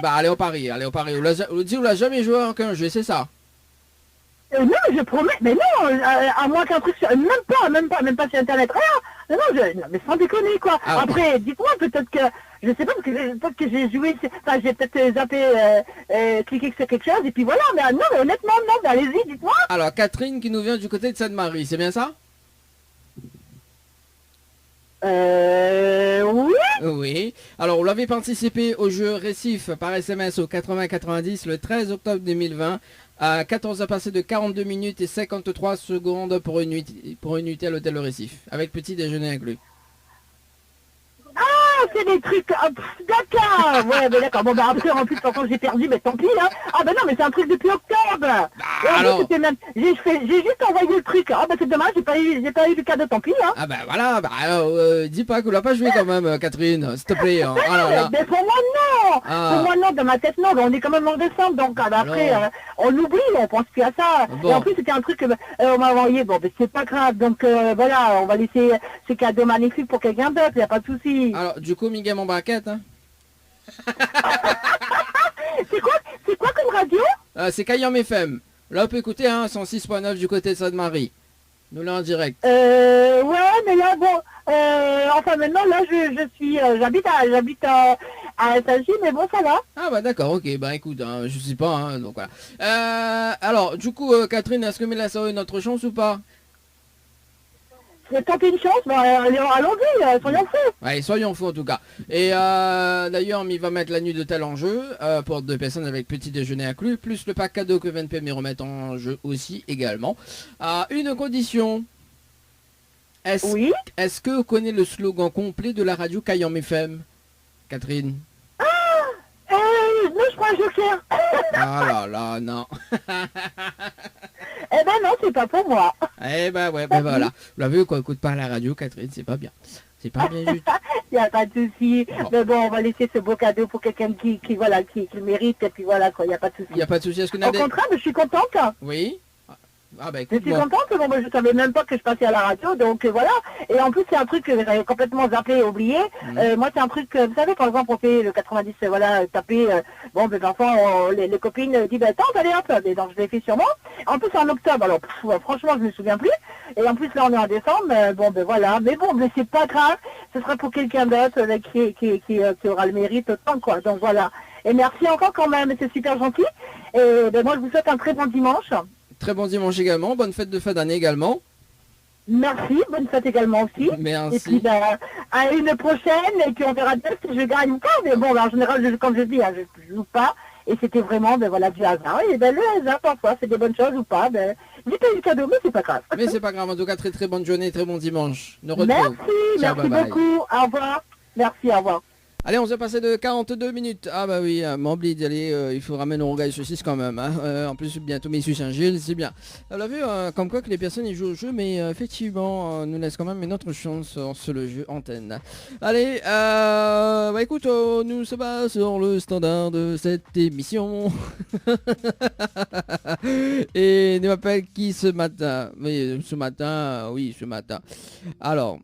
Allez au pari, on l'a jamais joué à aucun jeu, c'est ça? Non, je promets, mais non, à moins qu'un truc, même pas sur Internet, rien. Non, mais sans déconner, quoi. Après, dites-moi, peut-être que, je sais pas, peut-être que j'ai joué, enfin, j'ai peut-être zappé, cliqué sur quelque chose, et puis voilà, mais non, mais honnêtement, non, mais allez-y, dites-moi. Alors, Catherine qui nous vient du côté de Sainte-Marie, c'est bien ça? Oui. Oui. Alors, vous l'avez participé au jeu Récif par SMS au 80-90 le 13 octobre 2020 à 14h passé de 42 minutes et 53 secondes pour une nuitée à l'hôtel Le Récif, avec petit déjeuner inclus. Ah, c'est des trucs... d'accord. Ouais, mais d'accord. Bon, bah après, en plus, de toute façon, j'ai perdu, mais tant pis, hein. Ah, bah non, mais c'est un truc depuis octobre. Alors... J'ai juste envoyé le truc. Ah, bah c'est dommage, j'ai pas eu le cadeau, tant pis, hein. Ah, bah voilà, dis pas qu'on l'a pas joué quand même, Catherine, s'il te plaît. Hein. Mais pour moi, non. Pour moi, non, dans ma tête, non. On est quand même en décembre, donc après, on oublie, on pense plus à ça. Bon. Et en plus, c'était un truc on m'a envoyé. Bon, mais c'est pas grave. Donc, voilà, on va laisser ce cadeau magnifique pour quelqu'un d'autre, il n'y a pas de souci. Alors, du coup, Miguel mon braquette, hein. C'est quoi comme radio? C'est Cayam FM. Là, on peut écouter, hein, 106.9 du côté de Sainte-Marie. Nous là en direct. Ouais, mais là, bon, enfin maintenant, là, j'habite à SAJ, mais bon, ça va. Ah bah d'accord, ok, bah écoute, hein, je sais pas, hein, donc voilà. Alors, du coup, Catherine, est-ce que Mélissa a une autre chance ou pas? Tenter une chance, bah, allons-y, soyons fous. Ouais, soyons fous en tout cas. Et d'ailleurs, il va mettre la nuit d'hôtel en jeu pour 2 personnes avec petit déjeuner inclus, plus le pack cadeau que VNPM remettent en jeu aussi également. Une condition. Est-ce que vous connaissez le slogan complet de la radio Cayam FM, Catherine? Non, je prends un joker. Ah là, non. Eh ben non, c'est pas pour moi. Eh ben ouais, ben voilà. Vous l'avez vu, quoi, écoute pas la radio, Catherine, c'est pas bien. C'est pas bien du tout. Il n'y a pas de souci. Bon. Mais bon, on va laisser ce beau cadeau pour quelqu'un qui le mérite, et puis voilà, quoi, il n'y a pas de souci. Il n'y a pas de souci. Au contraire, je suis contente. Oui. Ah bah écoute, je suis contente, bon, moi, je savais même pas que je passais à la radio, donc voilà. Et en plus, c'est un truc que j'avais complètement zappé et oublié. Moi, c'est un truc, vous savez, par exemple, on fait le 90, voilà, taper, bon, ben parfois, les copines disent, ben attends, allez hop, mais donc je l'ai fait sur moi. En plus, en octobre, alors, franchement, je me souviens plus. Et en plus, là, on est en décembre, bon, ben voilà. Mais bon, mais c'est pas grave, ce sera pour quelqu'un d'autre qui aura le mérite autant, quoi. Donc voilà. Et merci encore quand même, c'est super gentil. Et ben moi, je vous souhaite un très bon dimanche. Très bon dimanche également, bonne fête de fin d'année également. Merci, bonne fête également aussi. Merci. Et puis à une prochaine, et puis on verra bien si je gagne ou pas. Mais bon, en général, comme je dis, hein, je joue pas. Et c'était vraiment du hasard. Et le hasard, parfois, c'est des bonnes choses ou pas. J'ai pas eu le cadeau, mais c'est pas grave. Mais c'est pas grave, en tout cas, très très bonne journée, très bon dimanche. Merci, ciao, merci beaucoup. Au revoir. Merci, au revoir. Allez, on s'est passé de 42 minutes. Ah bah oui, m'oublie d'aller, il faut ramener nos rougail saucisse quand même. Hein. En plus, bientôt Messu Saint-Gilles, c'est bien. On a vu comme quoi que les personnes ils jouent au jeu, mais effectivement, nous laisse quand même une autre chance sur le jeu antenne. Allez, bah écoute, nous sommes pas sur le standard de cette émission. Et nous appelle qui ce matin? Oui, ce matin, oui, ce matin. Alors...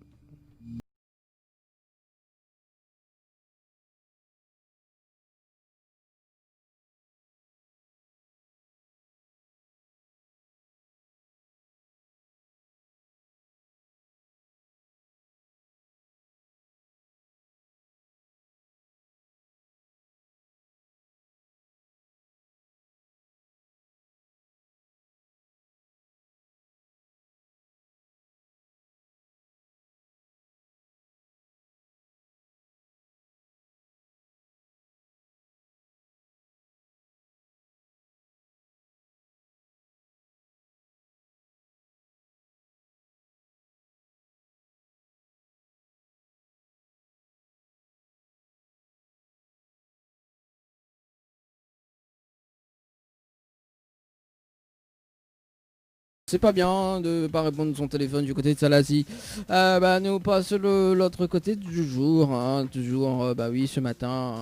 C'est pas bien de pas répondre son téléphone du côté de Salassi. Nous passe l'autre côté du jour, hein, toujours, oui, ce matin,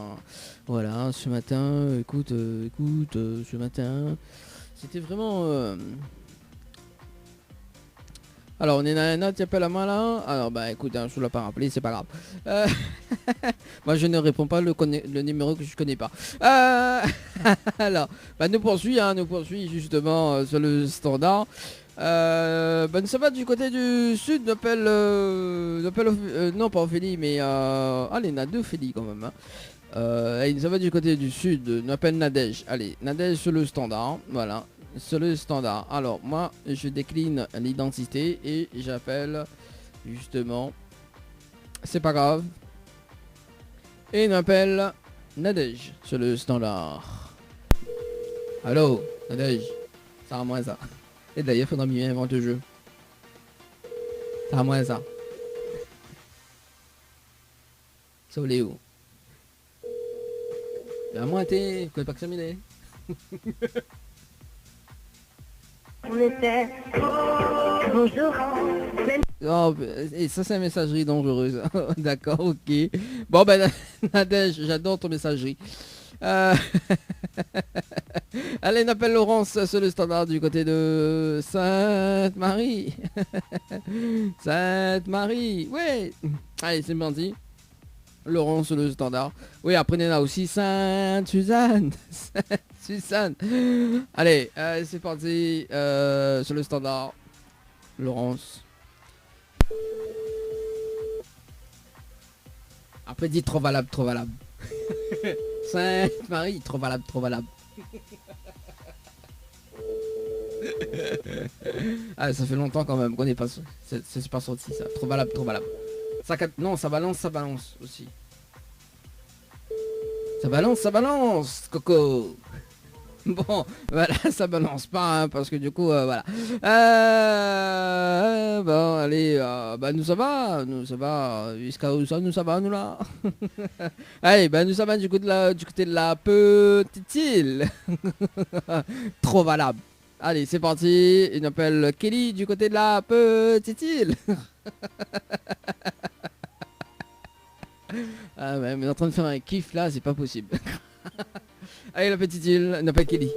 voilà, ce matin, écoute, ce matin, c'était vraiment... Alors, on est dans un autre qui appelle à moi là. Alors, écoute, je ne l'ai pas rappelé, c'est pas grave. Moi, je ne réponds pas le numéro que je connais pas. Alors, nous poursuit justement sur le standard. Nous sommes du côté du sud, non pas Ophélie, mais allez, on a deux Ophélie quand même. Hein. Nous sommes du côté du sud, on appelle Nadège. Allez, Nadège sur le standard, voilà. Sur le standard. Alors moi je décline l'identité et j'appelle justement, c'est pas grave, et il m'appelle Nadège sur le standard. Allô Nadège, ça va moins ça. Et d'ailleurs faudra mieux inventer le jeu. Ça va moins ça. Ça voulait où? À moins t'es, vous pouvez pas que ça m'aide. On était... Bonjour. Oh, et ça c'est une messagerie dangereuse. D'accord, ok. Bon Nadège, j'adore ton messagerie. Allez, on appelle Laurence sur le standard du côté de Sainte-Marie. Sainte-Marie, ouais. Allez, c'est parti. Laurence sur le standard. Oui, après on a aussi Sainte-Suzanne. Sainte-Suzanne. Allez, c'est parti sur le standard. Laurence. Après dit trop valable, trop valable. Sainte-Marie, trop valable, trop valable. Ah, ça fait longtemps quand même qu'on n'est pas... C'est pas sorti ça. Trop valable, trop valable. Non, ça balance aussi. Ça balance, Coco. Bon, voilà, ça balance pas, hein, parce que du coup, voilà. Bon, allez, nous ça va, jusqu'à où ça, nous ça va, nous là. Allez, nous ça va du côté de la petite île. Trop valable. Allez, c'est parti, il appelle Kelly du côté de la petite île. Ah ouais, mais on est en train de faire un kiff là, c'est pas possible. Allez, la petite île, n'a pas Kelly.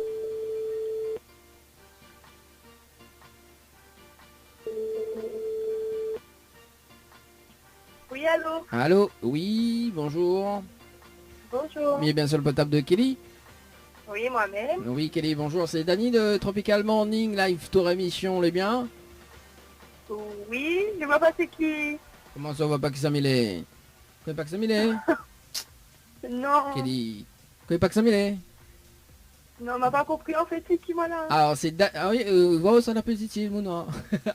Oui, allô? Allô? Oui, bonjour. Bonjour. Mais bien sûr le potable de Kelly. Oui, moi-même. Oui, Kelly, bonjour. C'est Dany de Tropical Morning Live Tour Émission, les biens? Oui, je vois pas c'est qui. Comment ça, on voit pas que ça m'est? Vous connaissez pas que ça m'est? Non. Kelly. Vous connaissez pas que ça m'est? Non, on m'a pas compris en fait, c'est qui moi là? Alors c'est Ah oui, wow, ça n'a pas été mon nom.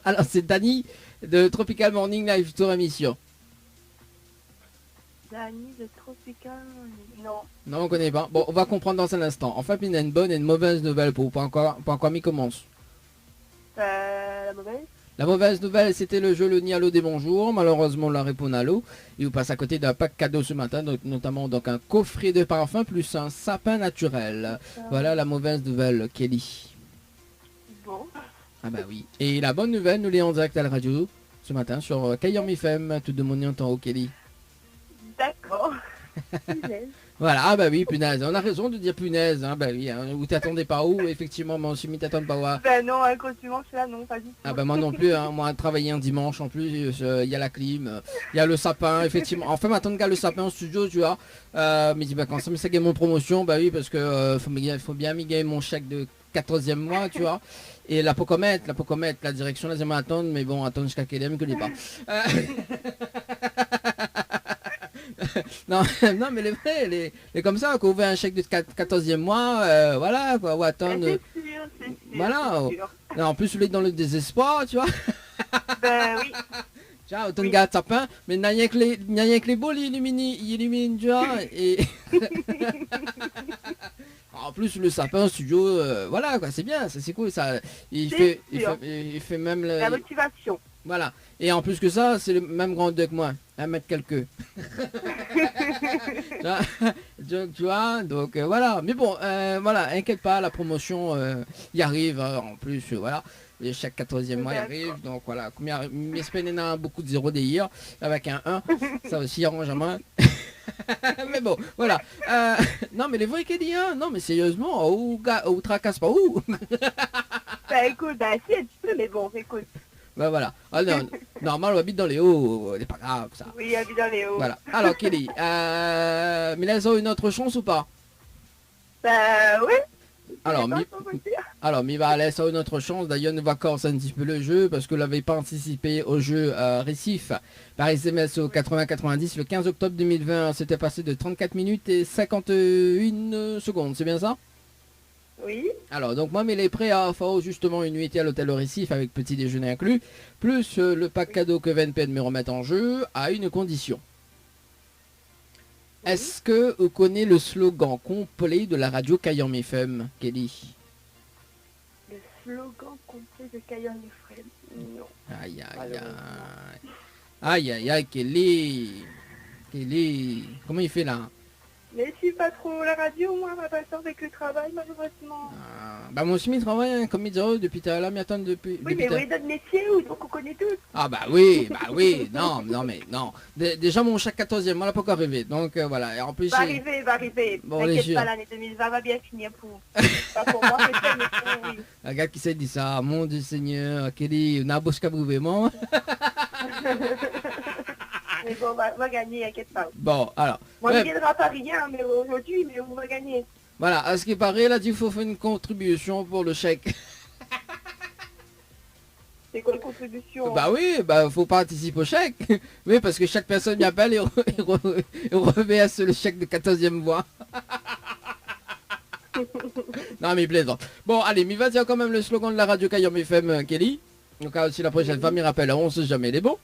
Alors c'est Dany de Tropical Morning Live Tour Émission. Dany de Tropical Morning. Non. Non, on connaît pas. Bon, on va comprendre dans un instant. Enfin, il y a une bonne et une mauvaise nouvelle pour pas encore m'y commence. La mauvaise? La mauvaise nouvelle, c'était le jeu Le Nialo des bonjours. Malheureusement, on l'a répondu à l'eau. Il vous passe à côté d'un pack cadeau ce matin, donc, notamment donc un coffret de parfum plus un sapin naturel. Voilà la mauvaise nouvelle, Kelly. Bon. Ah bah oui. Et la bonne nouvelle, nous l'est en direct à la radio ce matin sur Kayam FM. Tout de mon en temps, Kelly. D'accord. Voilà, ah bah oui, punaise, on a raison de dire punaise, hein, bah oui, hein, vous t'attendais pas où, effectivement, moi aussi, m'y t'attends pas où. Ben non, un costume là, non, pas du tout. Ah bah moi non plus, hein, moi travailler un dimanche, en plus, il y a la clim, il y a le sapin, effectivement, enfin m'attendre qu'à le sapin en studio, tu vois, mais dis bah quand ça me c'est mon promotion, bah oui, parce que faut bien me gagner mon chèque de 14e mois, tu vois, et la pocomètre, la direction, là, j'aimerais attendre, mais bon, attendre jusqu'à quelle heure, je connais pas. non, non, mais les vrais, les comme ça, qu'on ouvre un chèque de 14e mois, voilà, quoi, ou attendre. C'est sûr, voilà. sûr. Non, en plus, celui dans le désespoir, tu vois. Ben oui. Tiens, autant de gars de sapin, mais il n'y a rien que les beaux, ils illuminent, tu vois, et. En plus, le sapin studio, voilà, quoi, c'est bien, ça c'est cool, ça. Il fait même la motivation. Voilà. Et en plus que ça, c'est le même grandeur que moi. 1m quelques. Tu vois, donc voilà. Mais bon, voilà, inquiète pas, la promotion y arrive, en plus, voilà. Et chaque 14e mois il arrive, donc voilà. Mais il y a beaucoup de 0 d'hier, avec un 1, ça aussi arrange à moi. Mais bon, voilà. Non, mais les vrais qu'il dit, hein. Non, mais sérieusement, ou tracasse pas, où. Bah écoute, bah si, un petit peu, mais bon, écoute. Bah voilà. Ah, non, normal, on habite dans les hauts, c'est pas grave ça. Oui, on habite dans les hauts. Voilà. Alors, Kelly, mais là, ils ont une autre chance ou pas? Bah oui. Alors, mi va laisser une autre chance. D'ailleurs, nous va corser un petit peu le jeu parce que l'avait pas anticipé au jeu Récif par SMS au 80-90 le 15 octobre 2020. C'était passé de 34 minutes et 51 secondes. C'est bien ça? Oui. Alors, donc moi, mais les prêts à faire justement une nuitée à l'hôtel Récif avec petit déjeuner inclus, plus le pack cadeau que VNPN me remettent en jeu à une condition. Est-ce que vous connaissez le slogan complet de la radio Kayam FM, Kelly? Le slogan complet de Kayam FM? Non. Aïe, aïe, aïe. Aïe, aïe, aïe, Kelly. Kelly. Comment il fait là? Mais je suis pas trop la radio, moi, ma passion avec le travail, malheureusement. Bah moi aussi, je travaille hein, comme média depuis t'as là, mais attends depuis... Oui, mais oui, notre métier, donc on connaît tous. Ah bah oui, non, mais non. Déjà, mon chaque 14e, moi, là, pas encore arrivé, donc voilà. Et en plus, va arriver. Bon, t'inquiète pas, l'année 2020 va bien finir pour... Pas pour moi, c'est ça, mais pour oui. Un gars qui s'est dit ça, mon Dieu Seigneur, Kelly, on a beau qu'à moi. Mais bon, on va gagner, t'inquiète pas. Bon, alors... On ne gagnera pas rien, mais aujourd'hui, mais on va gagner. Voilà, à ce qui paraît, là, il faut faire une contribution pour le chèque. C'est quoi la contribution? Bah oui, bah faut participer au chèque. Oui, parce que chaque personne y appelle et reverse le chèque de 14e mois. Non, mais plaisante. Bon, allez, mais va dire quand même le slogan de la radio Kayam FM, Kelly. Donc, si la prochaine fois, m'y rappelle, on sait jamais, il est bon?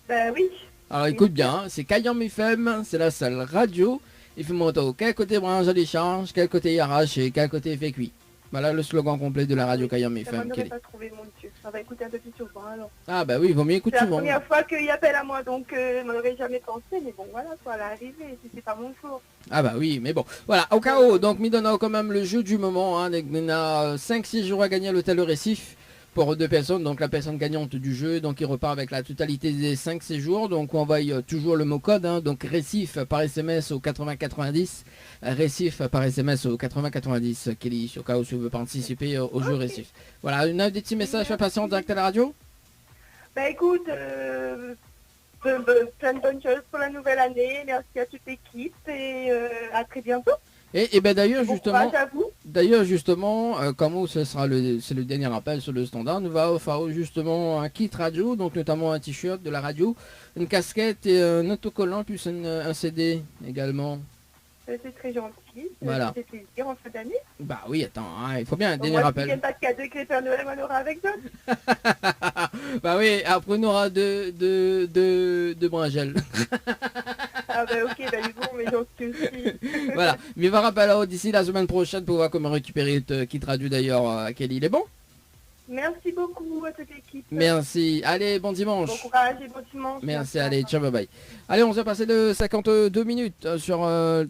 Bah oui. Alors écoute bien, c'est Kayam FM, c'est la seule radio. Il faut monter quel côté branche à l'échange, quel côté il arrache et quel côté fait cuit. Voilà le slogan complet de la radio Kayam FM. Ça m'en aurait pas trouvé, mon Dieu. Ça va écouter un peu plus souvent alors. Ah bah oui, il vaut mieux écouter souvent. C'est la première fois qu'il appelle à moi, donc je m'en aurais jamais pensé. Mais bon, voilà, quoi, elle est arrivée, c'est pas mon jour. Ah bah oui, mais bon. Voilà, au cas où, donc, me donne quand même le jeu du moment. Hein, on a 5-6 jours à gagner à l'hôtel Récif. Pour 2 personnes, donc la personne gagnante du jeu, donc il repart avec la totalité des 5 séjours, donc on envoie toujours le mot code, hein, donc Récif par SMS au 80-90, Récif par SMS au 80-90, Kelly, au cas où tu veux participer au jeu Récif. Voilà, une des petits messages à passer en direct à la radio? Bah écoute, plein de bonnes choses pour la nouvelle année, merci à toute l'équipe et à très bientôt. Et ben d'ailleurs justement, comme ce sera c'est le dernier appel sur le standard, nous va offrir justement un kit radio, donc notamment un t-shirt de la radio, une casquette et un autocollant plus un CD également. C'est très gentil, voilà. C'est plaisir en fin d'année. Bah oui, attends, hein, il faut bien un dernier rappel. Moi, si pas de cadeau que les Père Noël, on aura avec d'autres. Bah oui, après on aura de bringel. Ah bah ok, bah du bon, mais j'en suis aussi. Voilà, mais va rappeler d'ici la semaine prochaine pour voir comment récupérer le kit radio d'ailleurs, Kelly, il est bon? Merci beaucoup à toute l'équipe. Merci, allez, bon dimanche. Bon courage et bon dimanche. Merci, allez, ciao, bye bye. Allez, on s'est passé de 52 minutes sur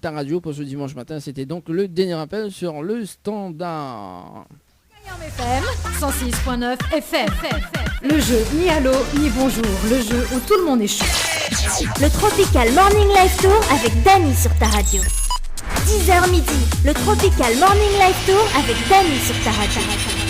ta radio pour ce dimanche matin. C'était donc le dernier appel sur le standard. Kayam FM, 106.9 FM. Le jeu ni allô ni bonjour, le jeu où tout le monde est chaud. Le Tropical Morning Live Tour avec Dany sur ta radio. 10h midi, le Tropical Morning Live Tour avec Dany sur ta radio.